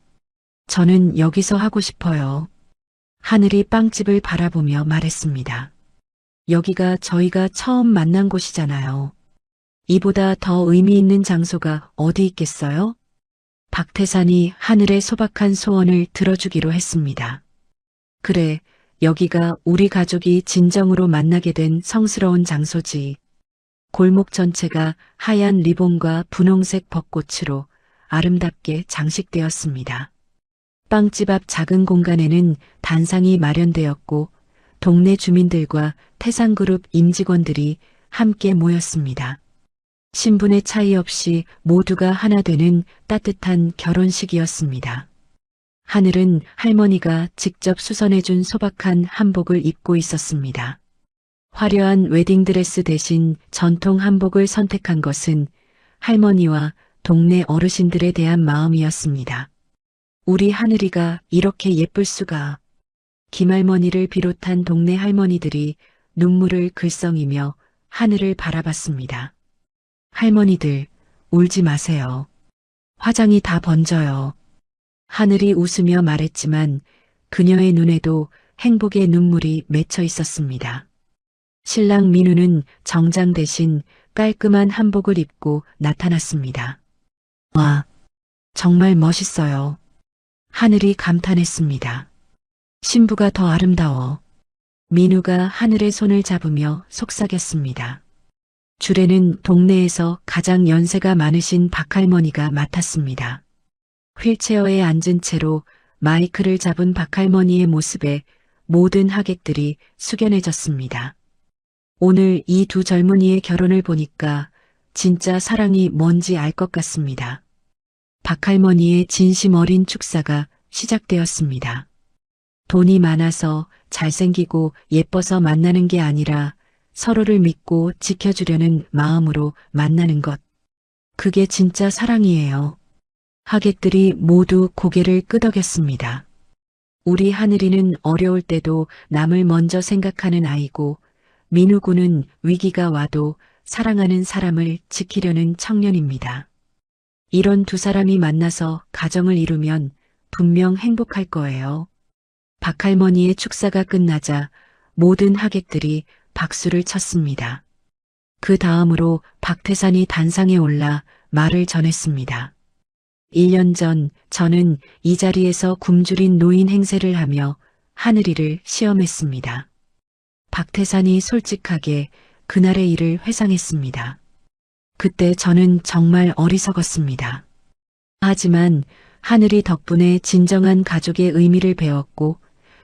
저는 여기서 하고 싶어요. 하늘이 빵집을 바라보며 말했습니다. 여기가 저희가 처음 만난 곳이잖아요. 이보다 더 의미 있는 장소가 어디 있겠어요? 박태산이 하늘의 소박한 소원을 들어주기로 했습니다. 그래, 여기가 우리 가족이 진정으로 만나게 된 성스러운 장소지. 골목 전체가 하얀 리본과 분홍색 벚꽃으로 아름답게 장식되었습니다. 빵집 앞 작은 공간에는 단상이 마련되었고 동네 주민들과 태상그룹 임직원들이 함께 모였습니다. 신분의 차이 없이 모두가 하나 되는 따뜻한 결혼식이었습니다. 하늘은 할머니가 직접 수선해준 소박한 한복을 입고 있었습니다. 화려한 웨딩드레스 대신 전통 한복을 선택한 것은 할머니와 동네 어르신들에 대한 마음이었습니다. 우리 하늘이가 이렇게 예쁠 수가. 김할머니를 비롯한 동네 할머니들이 눈물을 글썽이며 하늘을 바라봤습니다. 할머니들, 울지 마세요. 화장이 다 번져요. 하늘이 웃으며 말했지만 그녀의 눈에도 행복의 눈물이 맺혀 있었습니다. 신랑 민우는 정장 대신 깔끔한 한복을 입고 나타났습니다. 와, 정말 멋있어요. 하늘이 감탄했습니다. 신부가 더 아름다워. 민우가 하늘의 손을 잡으며 속삭였습니다. 주례는 동네에서 가장 연세가 많으신 박할머니가 맡았습니다. 휠체어에 앉은 채로 마이크를 잡은 박할머니의 모습에 모든 하객들이 숙연해졌습니다. 오늘 이 두 젊은이의 결혼을 보니까 진짜 사랑이 뭔지 알 것 같습니다. 박할머니의 진심 어린 축사가 시작되었습니다. 돈이 많아서 잘생기고 예뻐서 만나는 게 아니라 서로를 믿고 지켜주려는 마음으로 만나는 것. 그게 진짜 사랑이에요. 하객들이 모두 고개를 끄덕였습니다. 우리 하늘이는 어려울 때도 남을 먼저 생각하는 아이고 민우 군은 위기가 와도 사랑하는 사람을 지키려는 청년입니다. 이런 두 사람이 만나서 가정을 이루면 분명 행복할 거예요. 박할머니의 축사가 끝나자 모든 하객들이 박수를 쳤습니다. 그 다음으로 박태산이 단상에 올라 말을 전했습니다. 1년 전 저는 이 자리에서 굶주린 노인 행세를 하며 하늘이를 시험했습니다. 박태산이 솔직하게 그날의 일을 회상했습니다. 그때 저는 정말 어리석었습니다. 하지만 하늘이 덕분에 진정한 가족의 의미를 배웠고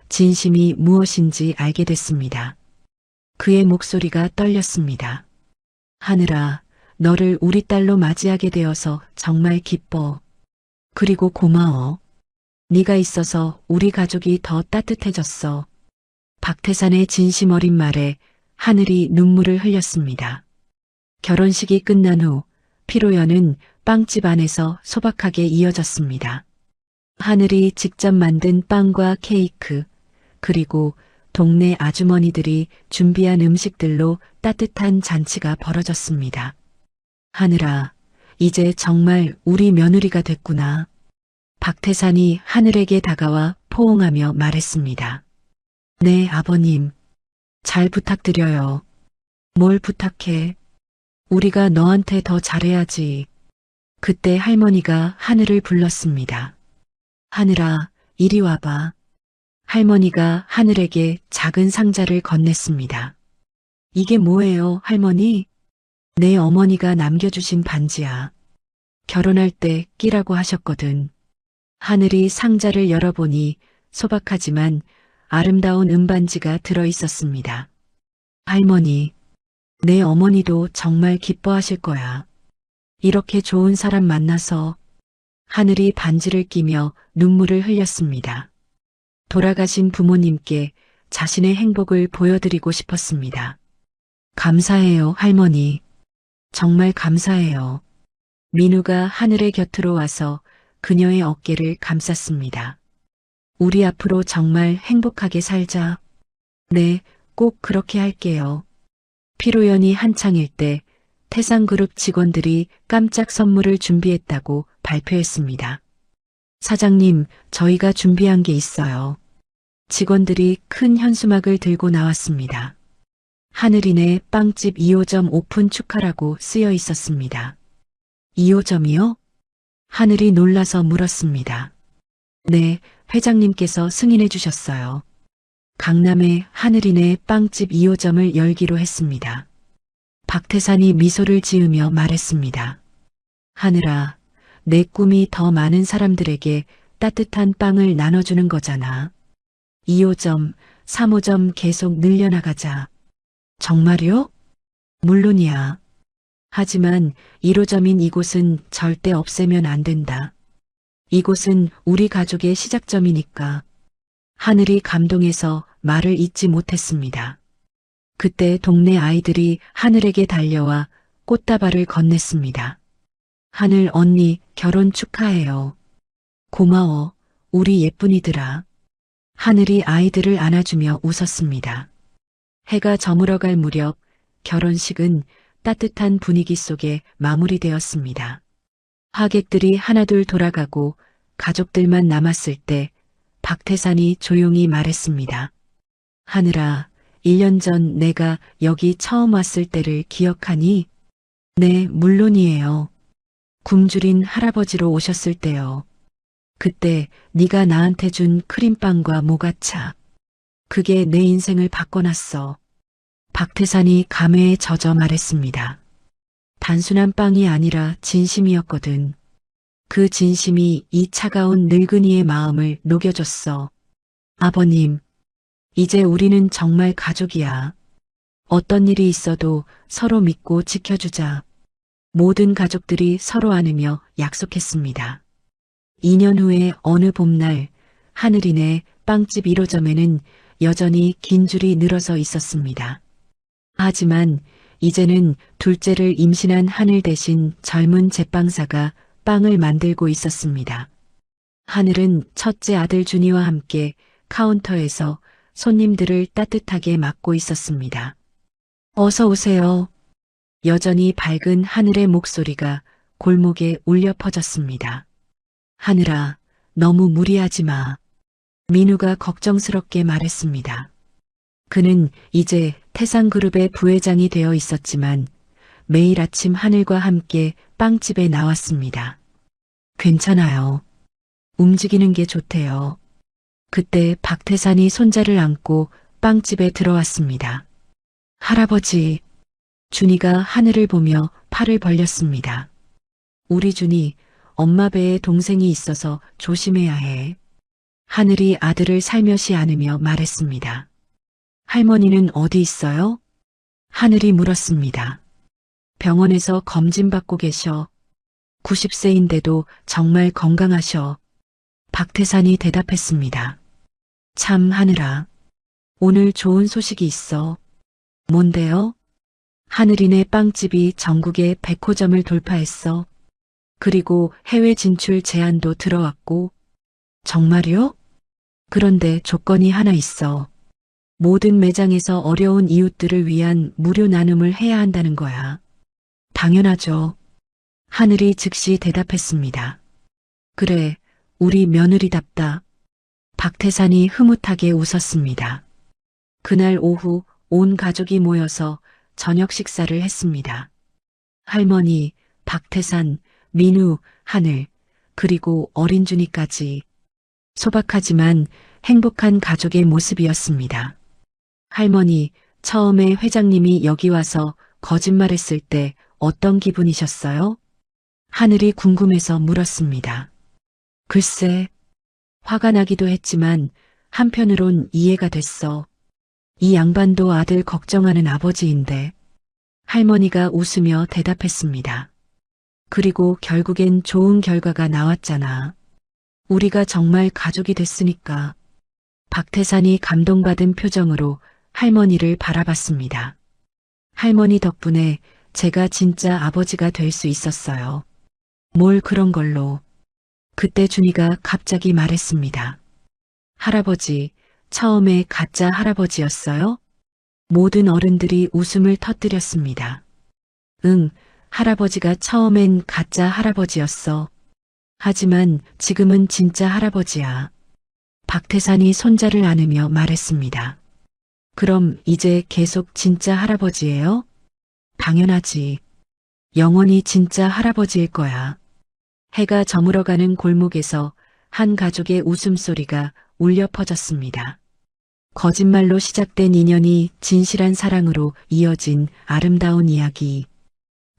진심이 무엇인지 알게 됐습니다. 그의 목소리가 떨렸습니다. 하늘아, 너를 우리 딸로 맞이하게 되어서 정말 기뻐. 그리고 고마워. 네가 있어서 우리 가족이 더 따뜻해졌어. 박태산의 진심 어린 말에 하늘이 눈물을 흘렸습니다. 결혼식이 끝난 후 피로연은 빵집 안에서 소박하게 이어졌습니다. 하늘이 직접 만든 빵과 케이크, 그리고 동네 아주머니들이 준비한 음식들로 따뜻한 잔치가 벌어졌습니다. 하늘아, 이제 정말 우리 며느리가 됐구나. 박태산이 하늘에게 다가와 포옹하며 말했습니다. 네, 아버님. 잘 부탁드려요. 뭘 부탁해? 우리가 너한테 더 잘해야지. 그때 할머니가 하늘을 불렀습니다. 하늘아, 이리 와봐. 할머니가 하늘에게 작은 상자를 건넸습니다. 이게 뭐예요, 할머니? 내 어머니가 남겨주신 반지야. 결혼할 때 끼라고 하셨거든. 하늘이 상자를 열어보니 소박하지만 아름다운 은반지가 들어있었습니다. 할머니, 내 어머니도 정말 기뻐하실 거야. 이렇게 좋은 사람 만나서. 하늘이 반지를 끼며 눈물을 흘렸습니다. 돌아가신 부모님께 자신의 행복을 보여드리고 싶었습니다. 감사해요, 할머니. 정말 감사해요. 민우가 하늘의 곁으로 와서 그녀의 어깨를 감쌌습니다. 우리 앞으로 정말 행복하게 살자. 네, 꼭 그렇게 할게요. 피로연이 한창일 때 태상그룹 직원들이 깜짝 선물을 준비했다고 발표했습니다. 사장님, 저희가 준비한 게 있어요. 직원들이 큰 현수막을 들고 나왔습니다. 하늘이네 빵집 2호점 오픈 축하라고 쓰여 있었습니다. 2호점이요? 하늘이 놀라서 물었습니다. 네, 회장님께서 승인해 주셨어요. 강남의 하늘이네 빵집 2호점을 열기로 했습니다. 박태산이 미소를 지으며 말했습니다. 하늘아, 내 꿈이 더 많은 사람들에게 따뜻한 빵을 나눠주는 거잖아. 2호점, 3호점 계속 늘려나가자. 정말요? 물론이야. 하지만 1호점인 이곳은 절대 없애면 안 된다. 이곳은 우리 가족의 시작점이니까. 하늘이 감동해서 말을 잇지 못했습니다. 그때 동네 아이들이 하늘에게 달려와 꽃다발을 건넸습니다. 하늘 언니 결혼 축하해요. 고마워, 우리 예쁜이들아. 하늘이 아이들을 안아주며 웃었습니다. 해가 저물어갈 무렵 결혼식은 따뜻한 분위기 속에 마무리되었습니다. 하객들이 하나둘 돌아가고 가족들만 남았을 때 박태산이 조용히 말했습니다. 하늘아, 1년 전 내가 여기 처음 왔을 때를 기억하니? 네, 물론이에요. 굶주린 할아버지로 오셨을 때요. 그때 네가 나한테 준 크림빵과 모가차. 그게 내 인생을 바꿔놨어. 박태산이 감회에 젖어 말했습니다. 단순한 빵이 아니라 진심이었거든. 그 진심이 이 차가운 늙은이의 마음을 녹여줬어. 아버님, 이제 우리는 정말 가족이야. 어떤 일이 있어도 서로 믿고 지켜주자. 모든 가족들이 서로 안으며 약속했습니다. 2년 후에 어느 봄날 하늘이네 빵집 1호점에는 여전히 긴 줄이 늘어서 있었습니다. 하지만 이제는 둘째를 임신한 하늘 대신 젊은 제빵사가 빵을 만들고 있었습니다. 하늘은 첫째 아들 준이와 함께 카운터에서 손님들을 따뜻하게 맞고 있었습니다. 어서 오세요. 여전히 밝은 하늘의 목소리가 골목에 울려 퍼졌습니다. 하늘아, 너무 무리하지 마. 민우가 걱정스럽게 말했습니다. 그는 이제 태상그룹의 부회장이 되어 있었지만 매일 아침 하늘과 함께 빵집에 나왔습니다. 괜찮아요. 움직이는 게 좋대요. 그때 박태산이 손자를 안고 빵집에 들어왔습니다. 할아버지, 준이가 하늘을 보며 팔을 벌렸습니다. 우리 준이 엄마 배에 동생이 있어서 조심해야 해. 하늘이 아들을 살며시 안으며 말했습니다. 할머니는 어디 있어요? 하늘이 물었습니다. 병원에서 검진받고 계셔. 90세인데도 정말 건강하셔. 박태산이 대답했습니다. 참 하늘아, 오늘 좋은 소식이 있어. 뭔데요? 하늘이네 빵집이 전국의 100호점을 돌파했어. 그리고 해외 진출 제안도 들어왔고. 정말요? 그런데 조건이 하나 있어. 모든 매장에서 어려운 이웃들을 위한 무료 나눔을 해야 한다는 거야. 당연하죠. 하늘이 즉시 대답했습니다. 그래, 우리 며느리답다. 박태산이 흐뭇하게 웃었습니다. 그날 오후 온 가족이 모여서 저녁 식사를 했습니다. 할머니, 박태산, 민우, 하늘, 그리고 어린 준이까지. 소박하지만 행복한 가족의 모습이었습니다. 할머니, 처음에 회장님이 여기 와서 거짓말했을 때 어떤 기분이셨어요? 하늘이 궁금해서 물었습니다. 글쎄, 화가 나기도 했지만 한편으론 이해가 됐어. 이 양반도 아들 걱정하는 아버지인데. 할머니가 웃으며 대답했습니다. 그리고 결국엔 좋은 결과가 나왔잖아. 우리가 정말 가족이 됐으니까. 박태산이 감동받은 표정으로 할머니를 바라봤습니다. 할머니 덕분에 제가 진짜 아버지가 될 수 있었어요. 뭘 그런 걸로. 그때 준이가 갑자기 말했습니다. 할아버지, 처음에 가짜 할아버지였어요? 모든 어른들이 웃음을 터뜨렸습니다. 응, 할아버지가 처음엔 가짜 할아버지였어. 하지만 지금은 진짜 할아버지야. 박태산이 손자를 안으며 말했습니다. 그럼 이제 계속 진짜 할아버지예요? 당연하지. 영원히 진짜 할아버지일 거야. 해가 저물어가는 골목에서 한 가족의 웃음소리가 울려 퍼졌습니다. 거짓말로 시작된 인연이 진실한 사랑으로 이어진 아름다운 이야기.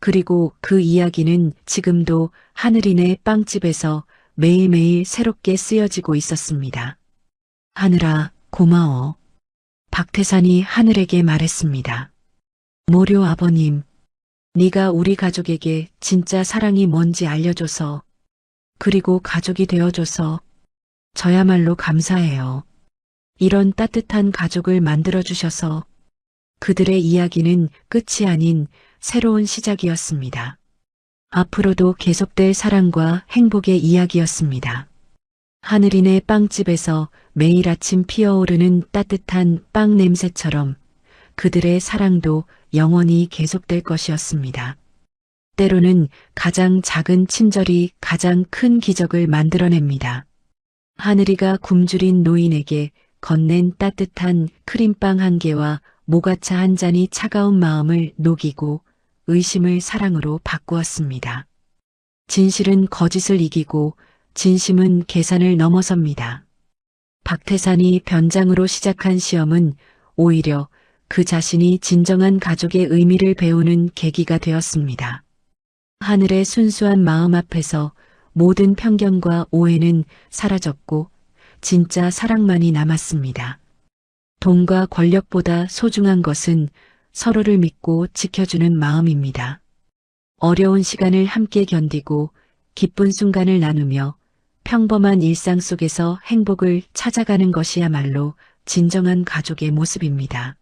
그리고 그 이야기는 지금도 하늘이네 빵집에서 매일매일 새롭게 쓰여지고 있었습니다. 하늘아, 고마워. 박태산이 하늘에게 말했습니다. 모료 아버님, 네가 우리 가족에게 진짜 사랑이 뭔지 알려줘서 그리고 가족이 되어줘서 저야말로 감사해요. 이런 따뜻한 가족을 만들어주셔서 그들의 이야기는 끝이 아닌 새로운 시작이었습니다. 앞으로도 계속될 사랑과 행복의 이야기였습니다. 하늘이네 빵집에서 매일 아침 피어오르는 따뜻한 빵 냄새처럼 그들의 사랑도 영원히 계속될 것이었습니다. 때로는 가장 작은 친절이 가장 큰 기적을 만들어냅니다. 하늘이가 굶주린 노인에게 건넨 따뜻한 크림빵 한 개와 모가차 한 잔이 차가운 마음을 녹이고 의심을 사랑으로 바꾸었습니다. 진실은 거짓을 이기고 진심은 계산을 넘어섭니다. 박태산이 변장으로 시작한 시험은 오히려 그 자신이 진정한 가족의 의미를 배우는 계기가 되었습니다. 하늘의 순수한 마음 앞에서 모든 편견과 오해는 사라졌고 진짜 사랑만이 남았습니다. 돈과 권력보다 소중한 것은 서로를 믿고 지켜주는 마음입니다. 어려운 시간을 함께 견디고 기쁜 순간을 나누며 평범한 일상 속에서 행복을 찾아가는 것이야말로 진정한 가족의 모습입니다.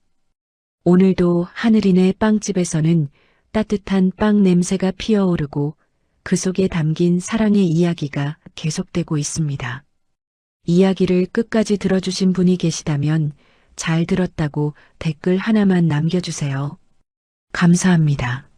오늘도 하늘이네 빵집에서는 따뜻한 빵 냄새가 피어오르고 그 속에 담긴 사랑의 이야기가 계속되고 있습니다. 이야기를 끝까지 들어주신 분이 계시다면 잘 들었다고 댓글 하나만 남겨주세요. 감사합니다.